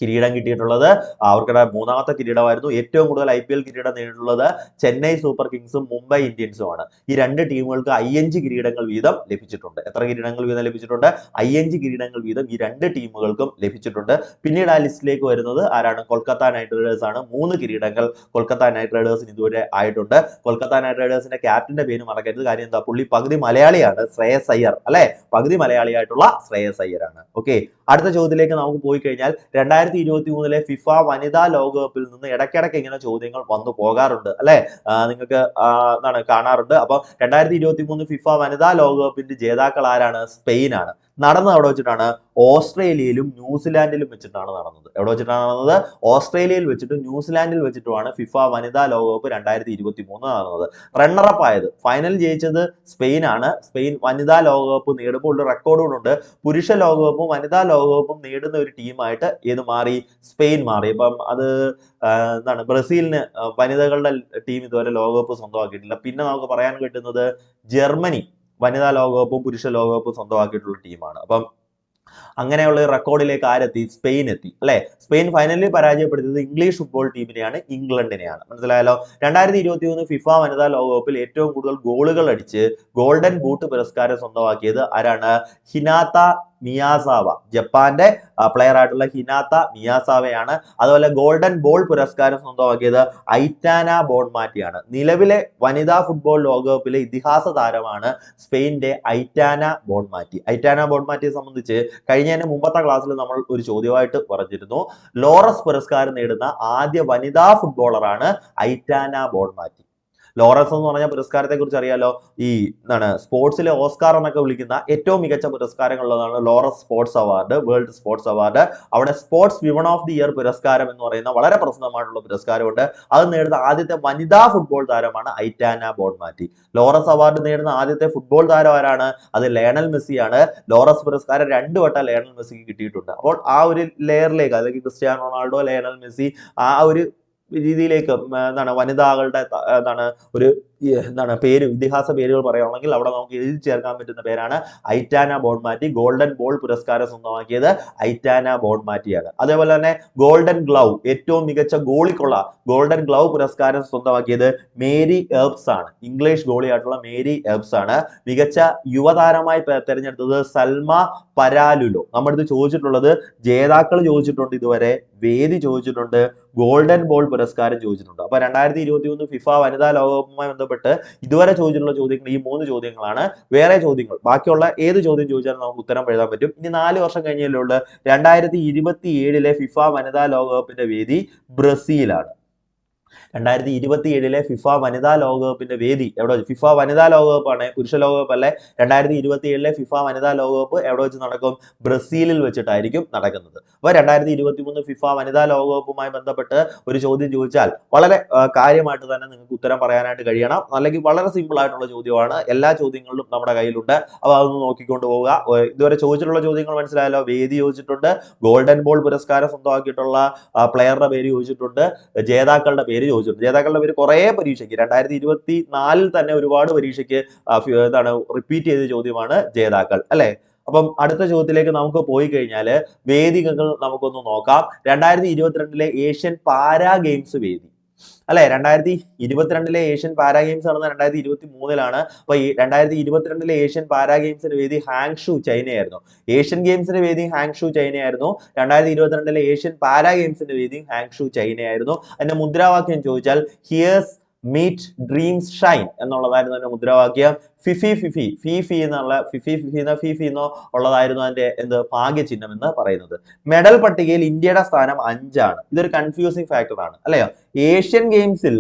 കിരീടം കിട്ടിയിട്ടുള്ളത്. അവർക്കുടെ മൂന്നാമത്തെ കിരീടമായിരുന്നു. ഏറ്റവും കൂടുതൽ IPL കിരീടം നേടിയിട്ടുള്ളത് ചെന്നൈ സൂപ്പർ കിങ്സും മുംബൈ ഇന്ത്യൻസുമാണ്. ഈ രണ്ട് ടീമുകൾക്ക് 5 കിരീടങ്ങൾ വീതം ലഭിച്ചിട്ടുണ്ട്. എത്ര കിരീടങ്ങൾ വീതം ലഭിച്ചിട്ടുണ്ട്, 5 കിരീടങ്ങൾ വീതം ഈ രണ്ട് ടീമുകൾക്കും ലഭിച്ചിട്ടുണ്ട്. പിന്നീട് ആ ലിസ്റ്റിലേക്ക് വരുന്നത് ആരാണ്, കൊൽക്കത്ത നൈറ്റ് റൈഡേഴ്സ് ആണ്. 3 കിരീടങ്ങൾ കൊൽക്കത്ത നൈറ്റ് റൈഡേഴ്സിന് ഇതുവരെ ആയിട്ടുണ്ട്. കൊൽക്കത്ത നൈറ്റ് റൈഡേഴ്സിന്റെ ക്യാപ്റ്റന്റെ പേര് മറക്കരുത്, കാര്യം എന്താ, പുള്ളി പകുതി മലയാളിയാണ്, ശ്രേയസ് അയ്യർ അല്ലെ, പകുതി മലയാളിയായിട്ടുള്ള ശ്രേയസ് അയ്യർ ആണ്. ഓക്കെ, അടുത്ത ചോദ്യത്തിലേക്ക് നമുക്ക് പോയി കഴിഞ്ഞാൽ 2023 ഫിഫ വനിതാ ലോകകപ്പിൽ നിന്ന് ഇടയ്ക്കിടയ്ക്ക് ഇങ്ങനെ ചോദ്യങ്ങൾ വന്നു പോകാറുണ്ട് അല്ലെ? നിങ്ങൾക്ക് എന്താണ് കാണാറുണ്ട്. അപ്പൊ 2023 ഫിഫ വനിതാ ലോകകപ്പിന്റെ ജേതാക്കൾ ആരാണ്? സ്പെയിൻ ആണ്. നടന്നത് എവിടെ വെച്ചിട്ടാണ്? ഓസ്ട്രേലിയയിലും ന്യൂസിലാൻഡിലും വെച്ചിട്ടാണ് നടന്നത്. എവിടെ വെച്ചിട്ടാണ് നടന്നത്? ഓസ്ട്രേലിയയിൽ വെച്ചിട്ടും ന്യൂസിലാൻഡിൽ വെച്ചിട്ടുമാണ് ഫിഫ വനിതാ ലോകകപ്പ് 2023 നടന്നത്. റണ്ണറപ്പ് ആയത്, ഫൈനൽ ജയിച്ചത് സ്പെയിൻ ആണ്. സ്പെയിൻ വനിതാ ലോകകപ്പ് നേടുമ്പോൾ ഒരു റെക്കോർഡുണ്ട്. പുരുഷ ലോകകപ്പും വനിതാ ലോകകപ്പും നേടുന്ന ഒരു ടീമായിട്ട് ഏത് മാറി? സ്പെയിൻ മാറി. അപ്പം അത് എന്താണ്, ബ്രസീലിന് വനിതകളുടെ ടീം ഇതുവരെ ലോകകപ്പ് സ്വന്തമാക്കിയിട്ടില്ല. പിന്നെ നമുക്ക് പറയാൻ കിട്ടുന്നത് ജർമ്മനി വനിതാ ലോകകപ്പും പുരുഷ ലോകകപ്പും സ്വന്തമാക്കിയിട്ടുള്ള ടീമാണ്. അപ്പം അങ്ങനെയുള്ള റെക്കോർഡിലേക്ക് ആരെത്തി? സ്പെയിൻ എത്തി അല്ലെ? സ്പെയിൻ ഫൈനലിൽ പരാജയപ്പെടുത്തിയത് ഇംഗ്ലീഷ് ഫുട്ബോൾ ടീമിനെയാണ്, ഇംഗ്ലണ്ടിനെയാണ്. മനസ്സിലായല്ലോ? 2023 ഫിഫ വനിതാ ലോകകപ്പിൽ ഏറ്റവും കൂടുതൽ ഗോളുകൾ അടിച്ച് ഗോൾഡൻ ബൂട്ട് പുരസ്കാരം സ്വന്തമാക്കിയത് ആരാണ്? ഹിനാത്ത മിയാസാവ, ജപ്പാന്റെ പ്ലെയർ ആയിട്ടുള്ള ഹിനാത്ത മിയാസാവയാണ്. അതുപോലെ ഗോൾഡൻ ബോൾ പുരസ്കാരം സ്വന്തമാക്കിയത് ഐറ്റാന ബോൺമാറ്റിയാണ്. നിലവിലെ വനിതാ ഫുട്ബോൾ ലോകകപ്പിലെ ഇതിഹാസ താരമാണ് സ്പെയിന്റെ ഐറ്റാന ബോൺമാറ്റി. ഐറ്റാന ബോൺമാറ്റിയെ സംബന്ധിച്ച് കഴിഞ്ഞതിന് മുമ്പത്തെ ക്ലാസ്സിൽ നമ്മൾ ഒരു ചോദ്യമായിട്ട് പറഞ്ഞിരുന്നു. ലോറസ് പുരസ്കാരം നേടുന്ന ആദ്യ വനിതാ ഫുട്ബോളറാണ് ഐറ്റാന ബോൺമാറ്റി. ലോറൻസ് എന്ന് പറഞ്ഞ പുരസ്കാരത്തെ കുറിച്ച് അറിയാലോ. ഈ എന്താണ്, സ്പോർട്സിലെ ഓസ്കാർ എന്നൊക്കെ വിളിക്കുന്ന ഏറ്റവും മികച്ച പുരസ്കാരങ്ങളുള്ളതാണ് Laureus sports award, world sports award. അവിടെ sports women of the year പുരസ്കാരം എന്ന് പറയുന്ന വളരെ പ്രസിദ്ധമായിട്ടുള്ള പുരസ്കാരമുണ്ട്. അത് നേടുന്ന ആദ്യത്തെ വനിതാ ഫുട്ബോൾ താരമാണ് ഐറ്റാന ബോൺമാറ്റി. ലോറൻസ് അവാർഡ് നേടുന്ന ആദ്യത്തെ ഫുട്ബോൾ താരം ആരാണ്? അത് ലയണൽ മെസ്സിയാണ്. ലോറൻസ് പുരസ്കാരം 2 വട്ടം ലയണൽ മെസ്സിക്ക് കിട്ടിയിട്ടുണ്ട്. അപ്പോൾ ആ ഒരു ലെയറിലേക്ക്, അല്ലെങ്കിൽ ക്രിസ്ത്യാനോ റൊണാൾഡോ, ലയണൽ മെസ്സി, ആ ഒരു രീതിയിലേക്ക് എന്താണ് വനിതാക്കളുടെ എന്താണ് ഒരു എന്താണ് പേര്, ഇതിഹാസ പേരുകൾ പറയുകയാണെങ്കിൽ അവിടെ നമുക്ക് എഴുതി ചേർക്കാൻ പറ്റുന്ന പേരാണ് ഐറ്റാന ബോൺമാറ്റി. ഗോൾഡൻ ബോൾ പുരസ്കാരം സ്വന്തമാക്കിയത് ഐറ്റാന ബോൺമാറ്റിയാണ്. അതേപോലെ തന്നെ ഗോൾഡൻ ഗ്ലൗ, ഏറ്റവും മികച്ച ഗോളിക്കുള്ള ഗോൾഡൻ ഗ്ലൗ പുരസ്കാരം സ്വന്തമാക്കിയത് മേരി എർബ്സ് ആണ്. ഇംഗ്ലീഷ് ഗോളിയായിട്ടുള്ള മേരി എർബ്സ് ആണ്. മികച്ച യുവതാരമായി തെരഞ്ഞെടുത്തത് സൽമ പരാലുലോ. നമ്മളിത് ചോദിച്ചിട്ടുള്ളത്, ജേതാക്കൾ ചോദിച്ചിട്ടുണ്ട്, ഇതുവരെ വേദി ചോദിച്ചിട്ടുണ്ട്, ഗോൾഡൻ ബോൾ പുരസ്കാരം ചോദിച്ചിട്ടുണ്ട്. അപ്പൊ 2023 ഫിഫ വനിതാ ലോകകപ്പുമായി ബന്ധപ്പെട്ട് ഇതുവരെ ചോദിച്ചിട്ടുള്ള ചോദ്യങ്ങൾ ഈ 3 ചോദ്യങ്ങളാണ്. വേറെ ചോദ്യങ്ങൾ, ബാക്കിയുള്ള ഏത് ചോദ്യം ചോദിച്ചാലും നമുക്ക് ഉത്തരം എഴുതാൻ പറ്റും. ഇനി 4 വർഷം കഴിഞ്ഞല്ലേ ഉള്ളൂ. 2027 ഫിഫ വനിതാ ലോകകപ്പിന്റെ വേദി ബ്രസീലാണ്. 2027 ഫിഫ വനിതാ ലോകകപ്പിന്റെ വേദി എവിടെ? ഫിഫ വനിതാ ലോകകപ്പാണ്, പുരുഷ ലോകകപ്പ് അല്ലെ. 2027 ഫിഫ വനിതാ ലോകകപ്പ് എവിടെ വെച്ച് നടക്കും? ബ്രസീലിൽ വെച്ചിട്ടായിരിക്കും നടക്കുന്നത്. അപ്പൊ 2023 ഫിഫ വനിതാ ലോകകപ്പുമായി ബന്ധപ്പെട്ട് ഒരു ചോദ്യം ചോദിച്ചാൽ വളരെ കാര്യമായിട്ട് തന്നെ നിങ്ങൾക്ക് ഉത്തരം പറയാനായിട്ട് കഴിയണം. അല്ലെങ്കിൽ വളരെ സിമ്പിൾ ആയിട്ടുള്ള ചോദ്യമാണ്. എല്ലാ ചോദ്യങ്ങളിലും നമ്മുടെ കയ്യിലുണ്ട്. അപ്പൊ അതൊന്ന് നോക്കിക്കൊണ്ട് പോവുക. ഇതുവരെ ചോദിച്ചിട്ടുള്ള ചോദ്യങ്ങൾ മനസ്സിലായല്ലോ. വേദി ചോദിച്ചിട്ടുണ്ട്, ഗോൾഡൻ ബോൾ പുരസ്കാരം സ്വന്തമാക്കിയിട്ടുള്ള പ്ലെയറുടെ പേര് ചോദിച്ചിട്ടുണ്ട്, ജേതാക്കളുടെ പേര് ചോദിച്ചിട്ടുണ്ട്. ജേതാക്കളുടെ പേര് കുറെ പരീക്ഷയ്ക്ക് 2024 തന്നെ ഒരുപാട് പരീക്ഷയ്ക്ക് എന്താണ് റിപ്പീറ്റ് ചെയ്ത ചോദ്യമാണ് ജേതാക്കൾ അല്ലെ. അപ്പം അടുത്ത ചോദ്യത്തിലേക്ക് നമുക്ക് പോയി കഴിഞ്ഞാൽ വേദികകൾ നമുക്കൊന്ന് നോക്കാം. 2022 ഏഷ്യൻ പാരാ ഗെയിംസ് വേദി അല്ലെ. 2022 ഏഷ്യൻ പാരാ ഗെയിംസ് നടന്നത് 2023 അപ്പൊ ഈ 2022 ഏഷ്യൻ പാരാ ഗെയിംസിന്റെ വേദി ഹാങ്ഷു ചൈനയായിരുന്നു. ഏഷ്യൻ ഗെയിംസിന്റെ വേദി ഹാങ്ഷു ചൈനയായിരുന്നു. 2022 ഏഷ്യൻ പാരാ ഗെയിംസിന്റെ വേദി ഹാങ്ഷു ചൈനയായിരുന്നു. അതിന്റെ മുദ്രാവാക്യം ചോദിച്ചാൽ ഹിയേഴ്സ് മീറ്റ് ഡ്രീംസ് ഷൈൻ എന്നുള്ളതായിരുന്നു അതിന്റെ മുദ്രാവാക്യം. ഫിഫി ഫിഫി ഫിഫി എന്നുള്ള ഫിഫി എന്നോ ഉള്ളതായിരുന്നു അതിന്റെ ഭാഗ്യ ചിഹ്നം എന്ന് പറയുന്നത്. മെഡൽ പട്ടികയിൽ ഇന്ത്യയുടെ സ്ഥാനം 5 ആണ്. ഇതൊരു കൺഫ്യൂസിങ് ഫാക്ടർ ആണ് അല്ലയോ. ഏഷ്യൻ ഗെയിംസിൽ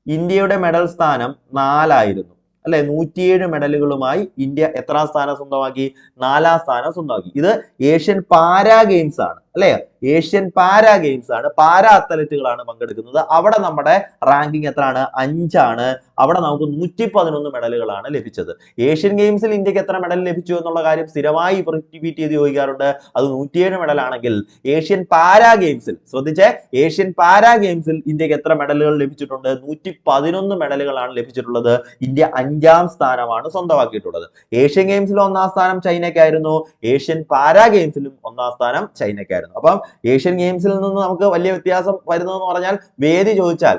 ഇന്ത്യയുടെ മെഡൽ സ്ഥാനം 4 ആയിരുന്നു അല്ലെ. 107 മെഡലുകളുമായി ഇന്ത്യ എത്രാം സ്ഥാനം സ്വന്തമാക്കി? 4ാം സ്ഥാനം സ്വന്തമാക്കി. ഇത് ഏഷ്യൻ പാരാ ഗെയിംസ് ആണ് അല്ലെ. ഏഷ്യൻ പാരാ ഗെയിംസ് ആണ്, പാരാ അത്ലറ്റുകളാണ് പങ്കെടുക്കുന്നത്. അവിടെ നമ്മുടെ റാങ്കിങ് എത്രയാണ്? 5 ആണ്. അവിടെ നമുക്ക് 111 മെഡലുകളാണ് ലഭിച്ചത്. ഏഷ്യൻ ഗെയിംസിൽ ഇന്ത്യക്ക് എത്ര മെഡൽ ലഭിച്ചു എന്നുള്ള കാര്യം സ്ഥിരമായി റിപ്പീറ്റ് ചെയ്ത് ചോദിക്കാറുണ്ട്. അത് 107 മെഡൽ ആണെങ്കിൽ ഏഷ്യൻ പാരാ ഗെയിംസിൽ, ശ്രദ്ധിച്ചേ, ഏഷ്യൻ പാരാ ഗെയിംസിൽ ഇന്ത്യക്ക് എത്ര മെഡലുകൾ ലഭിച്ചിട്ടുണ്ട്? 111 മെഡലുകളാണ് ലഭിച്ചിട്ടുള്ളത്. ഇന്ത്യ 5ാം സ്ഥാനമാണ് സ്വന്തമാക്കിയിട്ടുള്ളത്. ഏഷ്യൻ ഗെയിംസിൽ 1ാം സ്ഥാനം ചൈനയ്ക്കായിരുന്നു. ഏഷ്യൻ പാരാ ഗെയിംസിലും 1ാം സ്ഥാനം ചൈനയ്ക്കായിരുന്നു. അപ്പം ഏഷ്യൻ ഗെയിംസിൽ നിന്ന് നമുക്ക് വലിയ വ്യത്യാസം വരുന്നതെന്ന് പറഞ്ഞാൽ വേദി ചോദിച്ചാൽ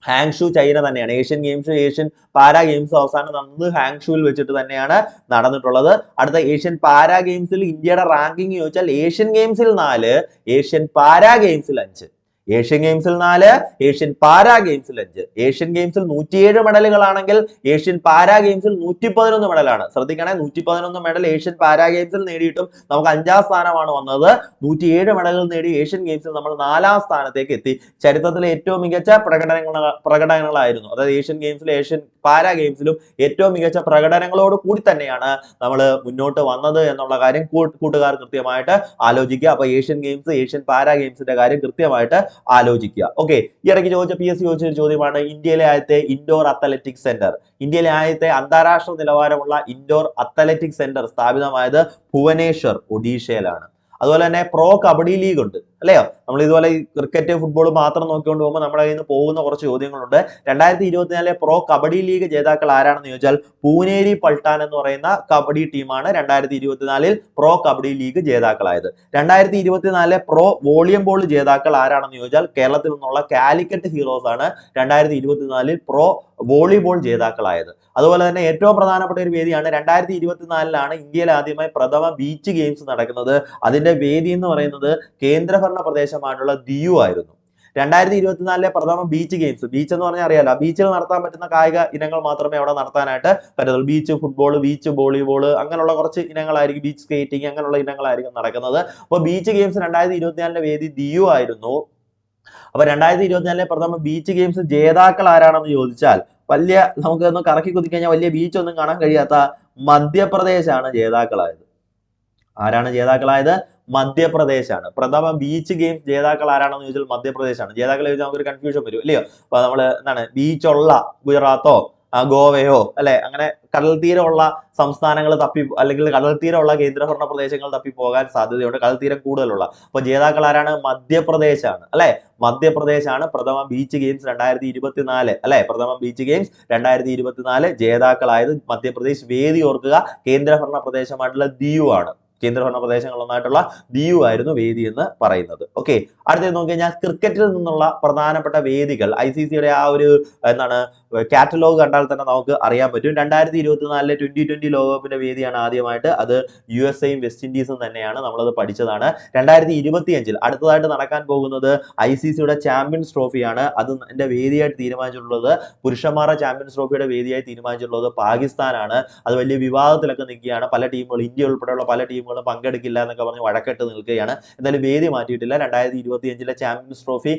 ഹാങ്ഷു ചൈന തന്നെയാണ്. Asian games, Asian para games അവസാനം നടന്നത് ഹാങ്ഷുവിൽ വെച്ചിട്ട് തന്നെയാണ് നടന്നിട്ടുള്ളത്. അടുത്ത ഏഷ്യൻ പാരാ ഗെയിംസിൽ ഇന്ത്യയുടെ റാങ്കിങ് ചോദിച്ചാൽ ഏഷ്യൻ ഗെയിംസിൽ 4, ഏഷ്യൻ പാരാ ഗെയിംസിൽ 5. ഏഷ്യൻ ഗെയിംസിൽ 4, ഏഷ്യൻ പാരാ ഗെയിംസിൽ 5. ഏഷ്യൻ ഗെയിംസിൽ 107 മെഡലുകളാണെങ്കിൽ ഏഷ്യൻ പാരാ ഗെയിംസിൽ 111 മെഡലാണ്. ശ്രദ്ധിക്കണേ, 111 മെഡൽ ഏഷ്യൻ പാരാ ഗെയിംസിൽ നേടിയിട്ടും നമുക്ക് 5ാം സ്ഥാനമാണ് വന്നത്. 107 മെഡലുകൾ നേടി ഏഷ്യൻ ഗെയിംസിൽ നമ്മൾ 4ാം സ്ഥാനത്തേക്ക് എത്തി. ചരിത്രത്തിലെ ഏറ്റവും മികച്ച പ്രകടനങ്ങളായിരുന്നു. അതായത് ഏഷ്യൻ ഗെയിംസിലും ഏഷ്യൻ പാരാ ഗെയിംസിലും ഏറ്റവും മികച്ച പ്രകടനങ്ങളോട് കൂടി തന്നെയാണ് നമ്മൾ മുന്നോട്ട് വന്നത് എന്നുള്ള കാര്യം കൂട്ടുകാർ കൃത്യമായിട്ട് ആലോചിക്കുക. അപ്പൊ ഏഷ്യൻ ഗെയിംസ്, ഏഷ്യൻ പാരാ ഗെയിംസിന്റെ കാര്യം കൃത്യമായിട്ട് ആലോചിക്കുക. ഓക്കെ, ഈ ഇടയ്ക്ക് PSC ചോദിച്ച ഒരു ചോദ്യമാണ് ഇന്ത്യയിലെ ആദ്യത്തെ ഇൻഡോർ അത്ലറ്റിക് സെന്റർ. ഇന്ത്യയിലെ ആദ്യത്തെ അന്താരാഷ്ട്ര നിലവാരമുള്ള ഇൻഡോർ അത്ലറ്റിക് സെന്റർ സ്ഥാപിതമായത് ഭുവനേശ്വർ, ഒഡീഷയിലാണ്. അതുപോലെ തന്നെ പ്രോ കബഡി ലീഗ് ഉണ്ട്, അല്ലയോ? നമ്മൾ ഇതുപോലെ ക്രിക്കറ്റ്, ഫുട്ബോൾ മാത്രം നോക്കിക്കൊണ്ട് പോകുമ്പോൾ നമ്മുടെ കയ്യിൽ നിന്ന് പോകുന്ന കുറച്ച് ചോദ്യങ്ങളുണ്ട്. 2024 പ്രോ കബഡി ലീഗ് ജേതാക്കൾ ആരാണെന്ന് ചോദിച്ചാൽ പൂനേരി പൾട്ടാൻ എന്ന് പറയുന്ന കബഡി ടീമാണ് 2024 പ്രോ കബഡി ലീഗ് ജേതാക്കളായത്. 2024 പ്രോ വോളിബോൾ ജേതാക്കൾ ആരാണെന്ന് ചോദിച്ചാൽ കേരളത്തിൽ നിന്നുള്ള കാലിക്കറ്റ് ഹീറോസ് ആണ് 2024 പ്രോ വോളിബോൾ ജേതാക്കളായത്. അതുപോലെ തന്നെ ഏറ്റവും പ്രധാനപ്പെട്ട ഒരു വേദിയാണ് 2024 ഇന്ത്യയിൽ ആദ്യമായി പ്രഥമ ബീച്ച് ഗെയിംസ് നടക്കുന്നത്. അതിന്റെ വേദി എന്ന് പറയുന്നത് കേന്ദ്രഭരണ പ്രദേശമായിട്ടുള്ള ദിയു ആയിരുന്നു. 2024 പ്രഥമ ബീച്ച് ഗെയിംസ്, ബീച്ച് എന്ന് പറഞ്ഞാൽ അറിയാലോ, ബീച്ചിൽ നടത്താൻ പറ്റുന്ന കായിക ഇനങ്ങൾ മാത്രമേ അവിടെ നടത്താനായിട്ട് പറ്റത്തുള്ളൂ. ബീച്ച് ഫുട്ബോൾ, ബീച്ച് വോളിബോൾ, അങ്ങനെയുള്ള കുറച്ച് ഇനങ്ങളായിരിക്കും, ബീച്ച് സ്കേറ്റിംഗ് അങ്ങനെയുള്ള ഇനങ്ങളായിരിക്കും നടക്കുന്നത്. അപ്പോൾ ബീച്ച് ഗെയിംസ് 2024 വേദി ദിയു ആയിരുന്നു. അപ്പൊ 2024 പ്രഥമ ബീച്ച് ഗെയിംസ് ജേതാക്കൾ ആരാണെന്ന് ചോദിച്ചാൽ വലിയ നമുക്കൊന്ന് കറക്കി കുതിക്കഴിഞ്ഞാൽ വലിയ ബീച്ച് ഒന്നും കാണാൻ കഴിയാത്ത മധ്യപ്രദേശാണ് ജേതാക്കളായത്. ആരാണ് ജേതാക്കളായത്? മധ്യപ്രദേശാണ്. പ്രഥമ ബീച്ച് ഗെയിംസ് ജേതാക്കൾ ആരാണെന്ന് ചോദിച്ചാൽ മധ്യപ്രദേശാണ്. ജേതാക്കളെ ചോദിച്ചാൽ നമുക്കൊരു കൺഫ്യൂഷൻ വരും, അല്ലയോ? അപ്പൊ നമ്മള് എന്താണ്, ബീച്ചുള്ള ഗുജറാത്തോ ഗോവയോ അല്ലെ, അങ്ങനെ കടൽ തീരമുള്ള സംസ്ഥാനങ്ങൾ തപ്പി, അല്ലെങ്കിൽ കടൽ തീരമുള്ള കേന്ദ്രഭരണ പ്രദേശങ്ങൾ തപ്പി പോകാൻ സാധ്യതയുണ്ട്, കടൽ തീരം കൂടുതലുള്ള. അപ്പൊ ജേതാക്കൾ ആരാണ്? മധ്യപ്രദേശാണ്, അല്ലെ? മധ്യപ്രദേശാണ് പ്രഥമ ബീച്ച് ഗെയിംസ് 2024, അല്ലെ? പ്രഥമ ബീച്ച് ഗെയിംസ് 2024 ജേതാക്കളായത് മധ്യപ്രദേശ്. വേദി ഓർക്കുക, കേന്ദ്രഭരണ പ്രദേശമായിട്ടുള്ള ദിയു ആണ്. കേന്ദ്രഭരണ പ്രദേശങ്ങളൊന്നായിട്ടുള്ള ദിയു ആയിരുന്നു വേദി എന്ന് പറയുന്നത്. ഓക്കെ, അടുത്തത് നോക്കി കഴിഞ്ഞാൽ ക്രിക്കറ്റിൽ നിന്നുള്ള പ്രധാനപ്പെട്ട വേദികൾ ICCയുടെ ആ ഒരു എന്താണ് കാറ്റലോഗ് കണ്ടാൽ തന്നെ നമുക്ക് അറിയാൻ പറ്റും. 2024 T20 ലോകകപ്പിന്റെ വേദിയാണ് ആദ്യമായിട്ട്. അത് USA-യും വെസ്റ്റ് ഇൻഡീസും തന്നെയാണ്, നമ്മളത് പഠിച്ചതാണ്. 2025 അടുത്തതായിട്ട് നടക്കാൻ പോകുന്നത് ICCയുടെ ചാമ്പ്യൻസ് ട്രോഫിയാണ്. അത് എന്റെ വേദിയായിട്ട് തീരുമാനിച്ചിട്ടുള്ളത്, പുരുഷന്മാരുടെ ചാമ്പ്യൻസ് ട്രോഫിയുടെ വേദിയായി തീരുമാനിച്ചിട്ടുള്ളത് പാകിസ്ഥാനാണ്. അത് വലിയ വിവാദത്തിലൊക്കെ നിൽക്കുകയാണ്. പല ടീമുകൾ, ഇന്ത്യ ഉൾപ്പെടെയുള്ള പല ടീമുകളും പങ്കെടുക്കില്ല എന്നൊക്കെ പറഞ്ഞ് വഴക്കെട്ട് നിൽക്കുകയാണ്. എന്തായാലും വേദി മാറ്റിയിട്ടില്ല. 2025 ചാമ്പ്യൻസ് ട്രോഫി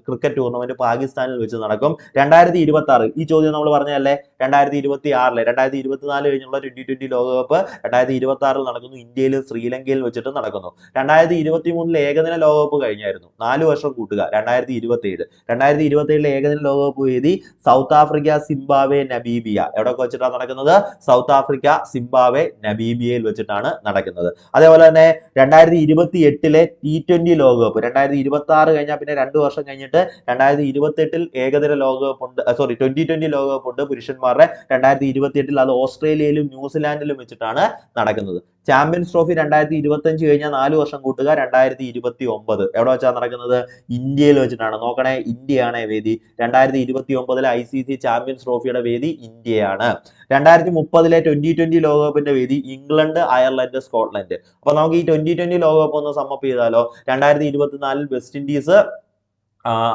ക്രിക്കറ്റ് ടൂർണമെന്റ് പാകിസ്ഥാനിൽ വെച്ച് നടക്കും. 2026 ഈ ചോദ്യം നമ്മൾ പറഞ്ഞതല്ലേ, 2026 2024 കഴിഞ്ഞുള്ള T20 ലോകകപ്പ് 2026 നടക്കുന്നു. ഇന്ത്യയിലും ശ്രീലങ്കയിലും വെച്ചിട്ട് നടക്കുന്നു. 2023 ഏകദിന ലോകകപ്പ് കഴിഞ്ഞായിരുന്നു. 4 വർഷം കൂട്ടുക, 2027 ഏകദിന ലോകകപ്പ് വേദി സൗത്ത് ആഫ്രിക്ക, സിംബാബ്വെ, നമീബിയ. എവിടെ വെച്ചിട്ടാണ് നടക്കുന്നത്? സൗത്ത് ആഫ്രിക്ക, സിംബാബ്വെ, നമീബിയയിൽ വെച്ചിട്ടാണ് നടക്കുന്നത്. അതേപോലെ തന്നെ 2028 T20 ലോകകപ്പ്, 2026 കഴിഞ്ഞാൽ പിന്നെ 2 വർഷം കഴിഞ്ഞിട്ട് 2028 ഏകദിന ലോകകപ്പ് ഉണ്ട്, സോറി T20 ലോകകപ്പ് ഉണ്ട് പുരുഷന്മാരുടെ. 2028 അത് ഓസ്ട്രേലിയയിലും ന്യൂസിലാൻഡിലും വെച്ചിട്ടാണ് നടക്കുന്നത്. ചാമ്പ്യൻസ് ട്രോഫി 2025 കഴിഞ്ഞാൽ 4 വർഷം കൂട്ടുക, 2029 എവിടെ വെച്ചാണ് നടക്കുന്നത്? ഇന്ത്യയിൽ വെച്ചിട്ടാണ്. നോക്കണേ, ഇന്ത്യയാണ് വേദി. 2029 ICC ചാമ്പ്യൻസ് ട്രോഫിയുടെ വേദി ഇന്ത്യയാണ്. 2030 T20 ലോകകപ്പിന്റെ വേദി ഇംഗ്ലണ്ട്, അയർലൻഡ്, സ്കോട്ട്ലൻഡ്. അപ്പൊ നമുക്ക് ഈ T20 ലോകകപ്പ് ഒന്ന് സമ്മപ്പ് ചെയ്താലോ? 2024 വെസ്റ്റ് ഇൻഡീസ്,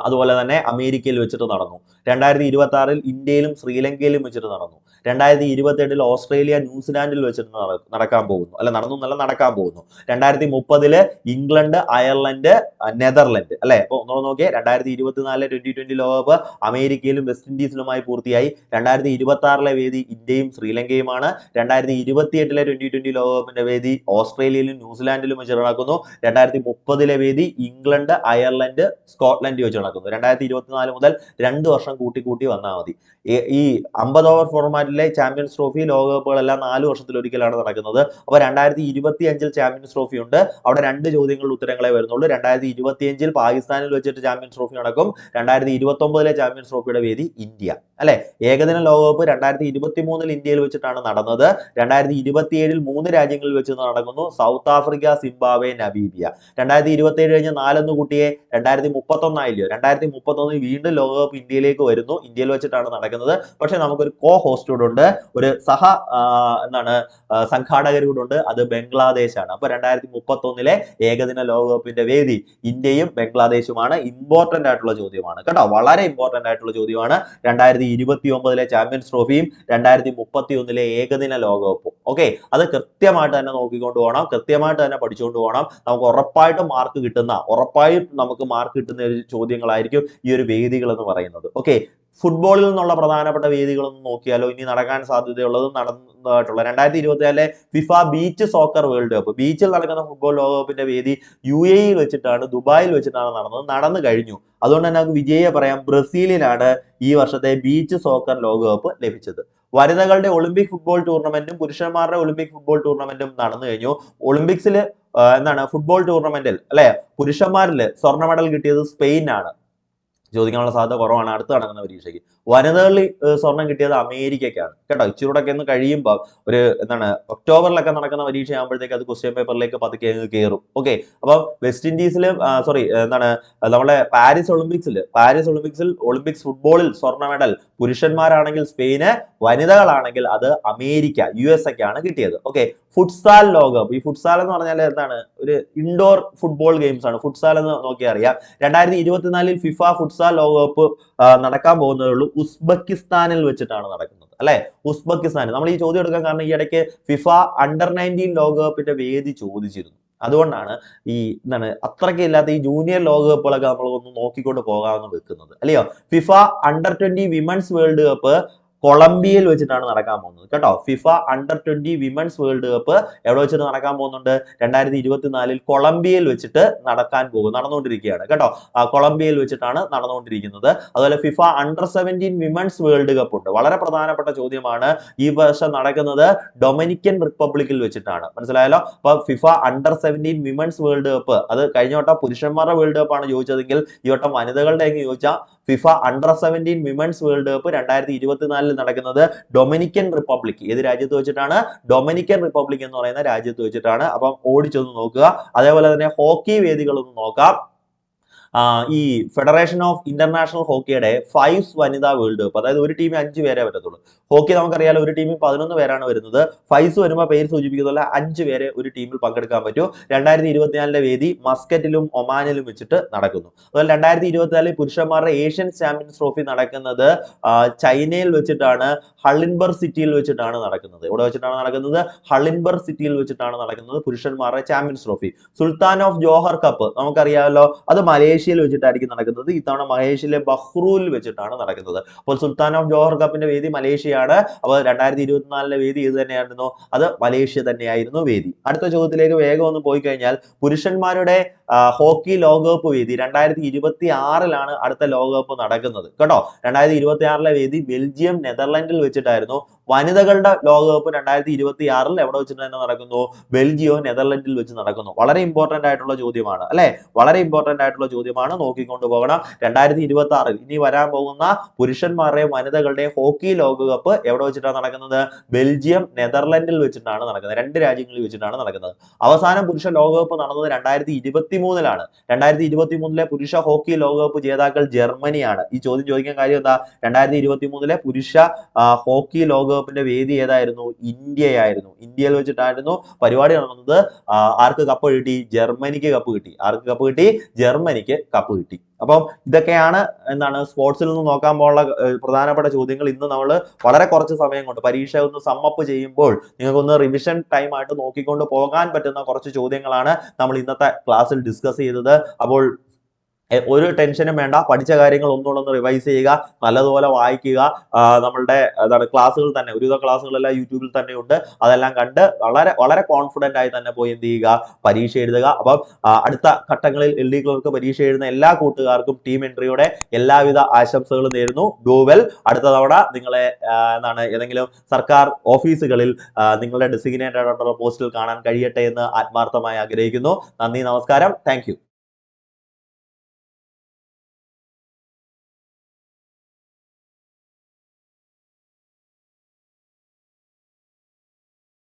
അതുപോലെ തന്നെ അമേരിക്കയിൽ വെച്ചിട്ട് നടന്നു. 2026 ഇന്ത്യയിലും ശ്രീലങ്കയിലും വെച്ചിട്ട് നടന്നു. 2028 ഓസ്ട്രേലിയ, ന്യൂസിലാൻഡിൽ വെച്ചിട്ട് നടക്കാൻ പോകുന്നു. നടക്കാൻ പോകുന്നു. 2030 ഇംഗ്ലണ്ട്, അയർലൻഡ്, നെതർലൻഡ്, അല്ലെ? അപ്പൊ ഒന്നുകൂടെ നോക്കിയേ, 2024 T20 ലോകകപ്പ് അമേരിക്കയിലും വെസ്റ്റ് ഇൻഡീസിലുമായി പൂർത്തിയായി. 2026 വേദി ഇന്ത്യയും ശ്രീലങ്കയുമാണ്. 2028 T20 ലോകകപ്പിന്റെ വേദി ഓസ്ട്രേലിയയിലും ന്യൂസിലാൻഡിലും വെച്ച് നടക്കുന്നു. 2030 വേദി ഇംഗ്ലണ്ട്, അയർലൻഡ്, സ്കോട്ട്ലൻഡ് വെച്ച് നടക്കുന്നു. 2024 മുതൽ 2 വർഷം കൂട്ടി വന്നാൽ മതി. ഈ 50 ഓവർ ഫോർമാറ്റിലെ ചാമ്പ്യൻസ് ട്രോഫി ലോകകപ്പുകളെല്ലാം 4 വർഷത്തിലൊരിക്കലാണ് നടക്കുന്നത്. അപ്പോൾ 2025 ചാമ്പ്യൻസ് ട്രോഫി ഉണ്ട്. അവിടെ 2 ചോദ്യങ്ങളുടെ ഉത്തരങ്ങളെ വരുന്നുള്ളൂ. 2025 പാകിസ്ഥാനിൽ വെച്ചിട്ട് ചാമ്പ്യൻസ് ട്രോഫി നടക്കും. 2029 ചാമ്പ്യൻസ് ട്രോഫിയുടെ വേദി ഇന്ത്യ, അല്ലെ? ഏകദിന ലോകകപ്പ് 2023 ഇന്ത്യയിൽ വെച്ചിട്ടാണ് നടന്നത്. 2027 3 രാജ്യങ്ങളിൽ വെച്ച് നടക്കുന്നു. South Africa, Zimbabwe, Namibia. 2027 കഴിഞ്ഞ് 4 കൂട്ടിയെ 2031 ആയില്ലയോ? 2031 വീണ്ടും ലോകകപ്പ് ഇന്ത്യയിലേക്ക് വരുന്നു. ഇന്ത്യയിൽ വെച്ചിട്ടാണ് നടക്കുന്നത്. പക്ഷെ നമുക്കൊരു കോ ഹോസ്റ്റ് കൂടെ ഉണ്ട്, ഒരു എന്താണ് സംഘാടകർ കൂടെ ഉണ്ട്. അത് ബംഗ്ലാദേശാണ്. അപ്പൊ 2031 ഏകദിന ലോകകപ്പിന്റെ വേദി ഇന്ത്യയും ബംഗ്ലാദേശുമാണ്. ഇമ്പോർട്ടന്റ് ആയിട്ടുള്ള ചോദ്യമാണ് കേട്ടോ, വളരെ ഇമ്പോർട്ടന്റ് ആയിട്ടുള്ള ചോദ്യമാണ്. 2029 ചാമ്പ്യൻസ് ട്രോഫിയും 2031 ഏകദിന ലോകകപ്പും. ഓക്കെ, അത് കൃത്യമായിട്ട് തന്നെ നോക്കിക്കൊണ്ട് പോകണം, കൃത്യമായിട്ട് തന്നെ പഠിച്ചുകൊണ്ട് പോകണം. നമുക്ക് ഉറപ്പായിട്ടും മാർക്ക് കിട്ടുന്ന ഒരു ചോദ്യങ്ങളായിരിക്കും ഈ ഒരു വേദികൾ എന്ന് പറയുന്നത്. ഓക്കെ, ഫുട്ബോളിൽ നിന്നുള്ള പ്രധാനപ്പെട്ട വേദികളൊന്നും നോക്കിയാലോ, ഇനി നടക്കാൻ സാധ്യതയുള്ളതും നടന്നതായിട്ടുള്ള 2024 FIFA beach soccer world cup, ബീച്ചിൽ നടക്കുന്ന ഫുട്ബോൾ ലോകകപ്പിന്റെ വേദി UAE വെച്ചിട്ടാണ്, ദുബായിൽ വെച്ചിട്ടാണ് നടന്നു കഴിഞ്ഞു. അതുകൊണ്ട് തന്നെ നമുക്ക് വിജയിയെ പറയാം, ബ്രസീലിനാണ് ഈ വർഷത്തെ ബീച്ച് സോക്കർ ലോകകപ്പ് ലഭിച്ചത്. വനിതകളുടെ ഒളിമ്പിക് ഫുട്ബോൾ ടൂർണമെന്റും പുരുഷന്മാരുടെ ഒളിമ്പിക് ഫുട്ബോൾ ടൂർണമെന്റും നടന്നു കഴിഞ്ഞു. ഒളിമ്പിക്സിൽ ഫുട്ബോൾ ടൂർണമെന്റിൽ അല്ലെ പുരുഷന്മാരിൽ സ്വർണ്ണ മെഡൽ കിട്ടിയത് സ്പെയിനാണ്. ചോദിക്കാനുള്ള സാധ്യത കുറവാണ് അടുത്ത് നടക്കുന്ന പരീക്ഷയ്ക്ക്. വനിതകളിൽ സ്വർണം കിട്ടിയത് അമേരിക്കയ്ക്കാണ് കേട്ടോ. ഇച്ചിരൂടൊക്കെ ഒന്ന് കഴിയുമ്പോൾ ഒരു ഒക്ടോബറിലൊക്കെ നടക്കുന്ന പരീക്ഷ ആകുമ്പോഴത്തേക്ക് അത് ക്വസ്റ്റ്യൻ പേപ്പറിലേക്ക് പതുക്കെ കയറും. ഓക്കെ, അപ്പൊ വെസ്റ്റ് ഇൻഡീസിൽ നമ്മുടെ പാരീസ് ഒളിമ്പിക്സിൽ ഒളിമ്പിക്സ് ഫുട്ബോളിൽ സ്വർണ്ണ മെഡൽ പുരുഷന്മാരാണെങ്കിൽ സ്പെയിന്, വനിതകളാണെങ്കിൽ അത് അമേരിക്ക USA കിട്ടിയത്. ഓക്കെ, ഫുട്സാൽ ലോകകപ്പ്, ഈ ഫുട്സാൽ എന്ന് പറഞ്ഞാൽ ഒരു ഇൻഡോർ ഫുട്ബോൾ ഗെയിംസ് ആണ്. ഫുട്സാൽ എന്ന് നോക്കിയാൽ അറിയാം. 2024 ഫിഫ ഫുട്സാൽ ലോകകപ്പ് നടക്കാൻ പോകുന്നതേ ഉള്ളൂ. ഉസ്ബെക്കിസ്ഥാനിൽ വെച്ചിട്ടാണ് നടക്കുന്നത് അല്ലെ. ഉസ്ബെക്കിസ്ഥാൻ, നമ്മൾ ഈ ചോദ്യം എടുക്കാൻ കാരണം ഈ ഇടയ്ക്ക് ഫിഫ അണ്ടർ-19 ലോകകപ്പിന്റെ വേദി ചോദിച്ചിരുന്നു. അതുകൊണ്ടാണ് ഈ അത്രയ്ക്ക് ഇല്ലാത്ത ഈ ജൂനിയർ ലോകകപ്പുകളൊക്കെ നമ്മൾ ഒന്ന് നോക്കിക്കൊണ്ട് പോകാമെന്ന് വെക്കുന്നത് അല്ലയോ. ഫിഫ അണ്ടർ-20 വിമൻസ് വേൾഡ് കപ്പ് കൊളംബിയയിൽ വെച്ചിട്ടാണ് നടക്കാൻ പോകുന്നത് കേട്ടോ. ഫിഫ അണ്ടർ-20 വിമൻസ് വേൾഡ് കപ്പ് എവിടെ വെച്ചിട്ട് നടക്കാൻ പോകുന്നുണ്ട്? 2024 കൊളംബിയയിൽ വെച്ചിട്ട് നടന്നുകൊണ്ടിരിക്കുകയാണ് കേട്ടോ. കൊളംബിയയിൽ വെച്ചിട്ടാണ് നടന്നുകൊണ്ടിരിക്കുന്നത്. അതുപോലെ ഫിഫ അണ്ടർ-17 വിമൻസ് വേൾഡ് കപ്പ് ഉണ്ട്. വളരെ പ്രധാനപ്പെട്ട ചോദ്യമാണ്. ഈ വർഷം നടക്കുന്നത് ഡൊമിനിക്കൻ റിപ്പബ്ലിക്കിൽ വെച്ചിട്ടാണ്. മനസ്സിലായല്ലോ. അപ്പൊ ഫിഫ അണ്ടർ-17 വിമൻസ് വേൾഡ് കപ്പ്, അത് കഴിഞ്ഞ വട്ടം പുരുഷന്മാരുടെ വേൾഡ് കപ്പ് ആണ് ചോദിച്ചതെങ്കിൽ ഈ വട്ടം വനിതകളുടെ ചോദിച്ചാൽ ഫിഫ അണ്ടർ-17 വിമൻസ് വേൾഡ് കപ്പ് 2024 നടക്കുന്നത് ഡൊമിനിക്കൻ റിപ്പബ്ലിക്. ഏത് രാജ്യത്ത് വെച്ചിട്ടാണ്? ഡൊമിനിക്കൻ റിപ്പബ്ലിക് എന്ന് പറയുന്ന രാജ്യത്ത് വെച്ചിട്ടാണ്. അപ്പം ഓടിച്ചൊന്ന് നോക്കുക. അതേപോലെ തന്നെ ഹോക്കി വേദികളൊന്ന് നോക്കാം. ഈ ഫെഡറേഷൻ ഓഫ് ഇന്റർനാഷണൽ ഹോക്കിയുടെ 5 വനിതാ വേൾഡ് കപ്പ്, അതായത് ഒരു ടീമിൽ 5 പേരെ പറ്റത്തുള്ളൂ. ഹോക്കി നമുക്കറിയാലോ, ഒരു ടീമിൽ 11 പേരാണ് വരുന്നത്. 5 വരുമ്പോൾ പേര് സൂചിപ്പിക്കുന്ന 5 പേരെ ഒരു ടീമിൽ പങ്കെടുക്കാൻ പറ്റൂ. 2024 വേദി മസ്കറ്റിലും ഒമാനിലും വെച്ചിട്ട് നടക്കുന്നു. അതുപോലെ 2024 പുരുഷന്മാരുടെ ഏഷ്യൻ ചാമ്പ്യൻസ് ട്രോഫി നടക്കുന്നത് ചൈനയിൽ വെച്ചിട്ടാണ്, ഹളിൻബർഗ് സിറ്റിയിൽ വെച്ചിട്ടാണ് നടക്കുന്നത്. ഇവിടെ വെച്ചിട്ടാണ് നടക്കുന്നത്, ഹളിൻബർഗ് സിറ്റിയിൽ വെച്ചിട്ടാണ് നടക്കുന്നത് പുരുഷന്മാരുടെ champions trophy. Sultan of Johar cup നമുക്കറിയാമല്ലോ, അത് മലേഷ്യയിൽ വെച്ചിട്ടായിരിക്കും നടക്കുന്നത്. ഇത്തവണ മലേഷ്യയിലെ ബഹ്റൂനിൽ വെച്ചിട്ടാണ് നടക്കുന്നത്. അപ്പോൾ സുൽത്താൻ ഓഫ് ജോഹർ കപ്പിന്റെ വേദി മലേഷ്യയാണ്. അപ്പോൾ 2024 വേദി ഇത് തന്നെയായിരുന്നു, അത് മലേഷ്യ തന്നെയായിരുന്നു വേദി. അടുത്ത ചോദ്യത്തിലേക്ക് വേഗം ഒന്ന് പോയി കഴിഞ്ഞാൽ, പുരുഷന്മാരുടെ ഹോക്കി ലോകകപ്പ് വേദി 2026 അടുത്ത ലോകകപ്പ് നടക്കുന്നത് കേട്ടോ. 2026 വേദി ബെൽജിയം നെതർലൻഡിൽ വെച്ചിട്ടായിരുന്നു. വനിതകളുടെ ലോകകപ്പ് 2026 എവിടെ വെച്ചിട്ട് തന്നെ നടക്കുന്നു? ബെൽജിയവും നെതർലൻഡിൽ വെച്ച് നടക്കുന്നു. വളരെ ഇമ്പോർട്ടന്റ് ആയിട്ടുള്ള ചോദ്യമാണ് അല്ലെ, വളരെ ഇമ്പോർട്ടന്റ് ആയിട്ടുള്ള ചോദ്യമാണ്, നോക്കിക്കൊണ്ട് പോകണം. 2026 ഇനി വരാൻ പോകുന്ന പുരുഷന്മാരുടെയും വനിതകളുടെയും ഹോക്കി ലോകകപ്പ് എവിടെ വെച്ചിട്ടാണ് നടക്കുന്നത്? ബെൽജിയം നെതർലൻഡിൽ വെച്ചിട്ടാണ് നടക്കുന്നത്. 2 രാജ്യങ്ങളിൽ വെച്ചിട്ടാണ് നടക്കുന്നത്. അവസാനം പുരുഷ ലോകകപ്പ് നടന്നത് 2023 2023 പുരുഷ ഹോക്കി ലോകകപ്പ് ജേതാക്കൾ ജർമ്മനിയാണ്. ഈ ചോദ്യം ചോദിക്കാൻ കാര്യം എന്താ? 2023 പുരുഷ ഹോക്കി ലോകകപ്പിന്റെ വേദി ഏതായിരുന്നു? ഇന്ത്യയായിരുന്നു. ഇന്ത്യയിൽ വെച്ചിട്ടായിരുന്നു പരിപാടി നടന്നത്. ആർക്ക് കപ്പ് കിട്ടി? ജർമ്മനിക്ക് കപ്പ് കിട്ടി. ആർക്ക് കപ്പ് കിട്ടി? ജർമ്മനിക്ക് കപ്പ് കിട്ടി. അപ്പം ഇതൊക്കെയാണ് സ്പോർട്സിൽ നിന്ന് നോക്കാൻ പോലുള്ള പ്രധാനപ്പെട്ട ചോദ്യങ്ങൾ. ഇന്ന് നമ്മൾ വളരെ കുറച്ച് സമയം കൊണ്ട് പരീക്ഷ ഒന്ന് സമ്മപ്പ് ചെയ്യുമ്പോൾ നിങ്ങൾക്കൊന്ന് റിവിഷൻ ടൈം ആയിട്ട് നോക്കിക്കൊണ്ട് പോകാൻ പറ്റുന്ന കുറച്ച് ചോദ്യങ്ങളാണ് നമ്മൾ ഇന്നത്തെ ക്ലാസ്സിൽ ഡിസ്കസ് ചെയ്തത്. അപ്പോൾ ഒരു ടെൻഷനും വേണ്ട, പഠിച്ച കാര്യങ്ങൾ ഒന്നുകൂടെ ഒന്ന് റിവൈസ് ചെയ്യുക, നല്ലതുപോലെ വായിക്കുക. നമ്മളുടെ ക്ലാസ്സുകൾ തന്നെ, ഒരുവിധ ക്ലാസ്സുകളെല്ലാം യൂട്യൂബിൽ തന്നെ ഉണ്ട്. അതെല്ലാം കണ്ട് വളരെ വളരെ കോൺഫിഡന്റ് ആയി തന്നെ പോയി എന്ത് ചെയ്യുക? പരീക്ഷ എഴുതുക. അപ്പം അടുത്ത ഘട്ടങ്ങളിൽ LD ക്ലർക്ക് പരീക്ഷ എഴുതുന്ന എല്ലാ കൂട്ടുകാർക്കും ടീം എൻട്രിയുടെ എല്ലാവിധ ആശംസകളും നേരുന്നു. Do well. അടുത്ത തവണ നിങ്ങളെ ഏതെങ്കിലും സർക്കാർ ഓഫീസുകളിൽ നിങ്ങളുടെ ഡെസിഗ്നേറ്റഡ് ആയിട്ടുള്ള പോസ്റ്റിൽ കാണാൻ കഴിയട്ടെ എന്ന് ആത്മാർത്ഥമായി ആഗ്രഹിക്കുന്നു. നന്ദി, നമസ്കാരം, താങ്ക് യു.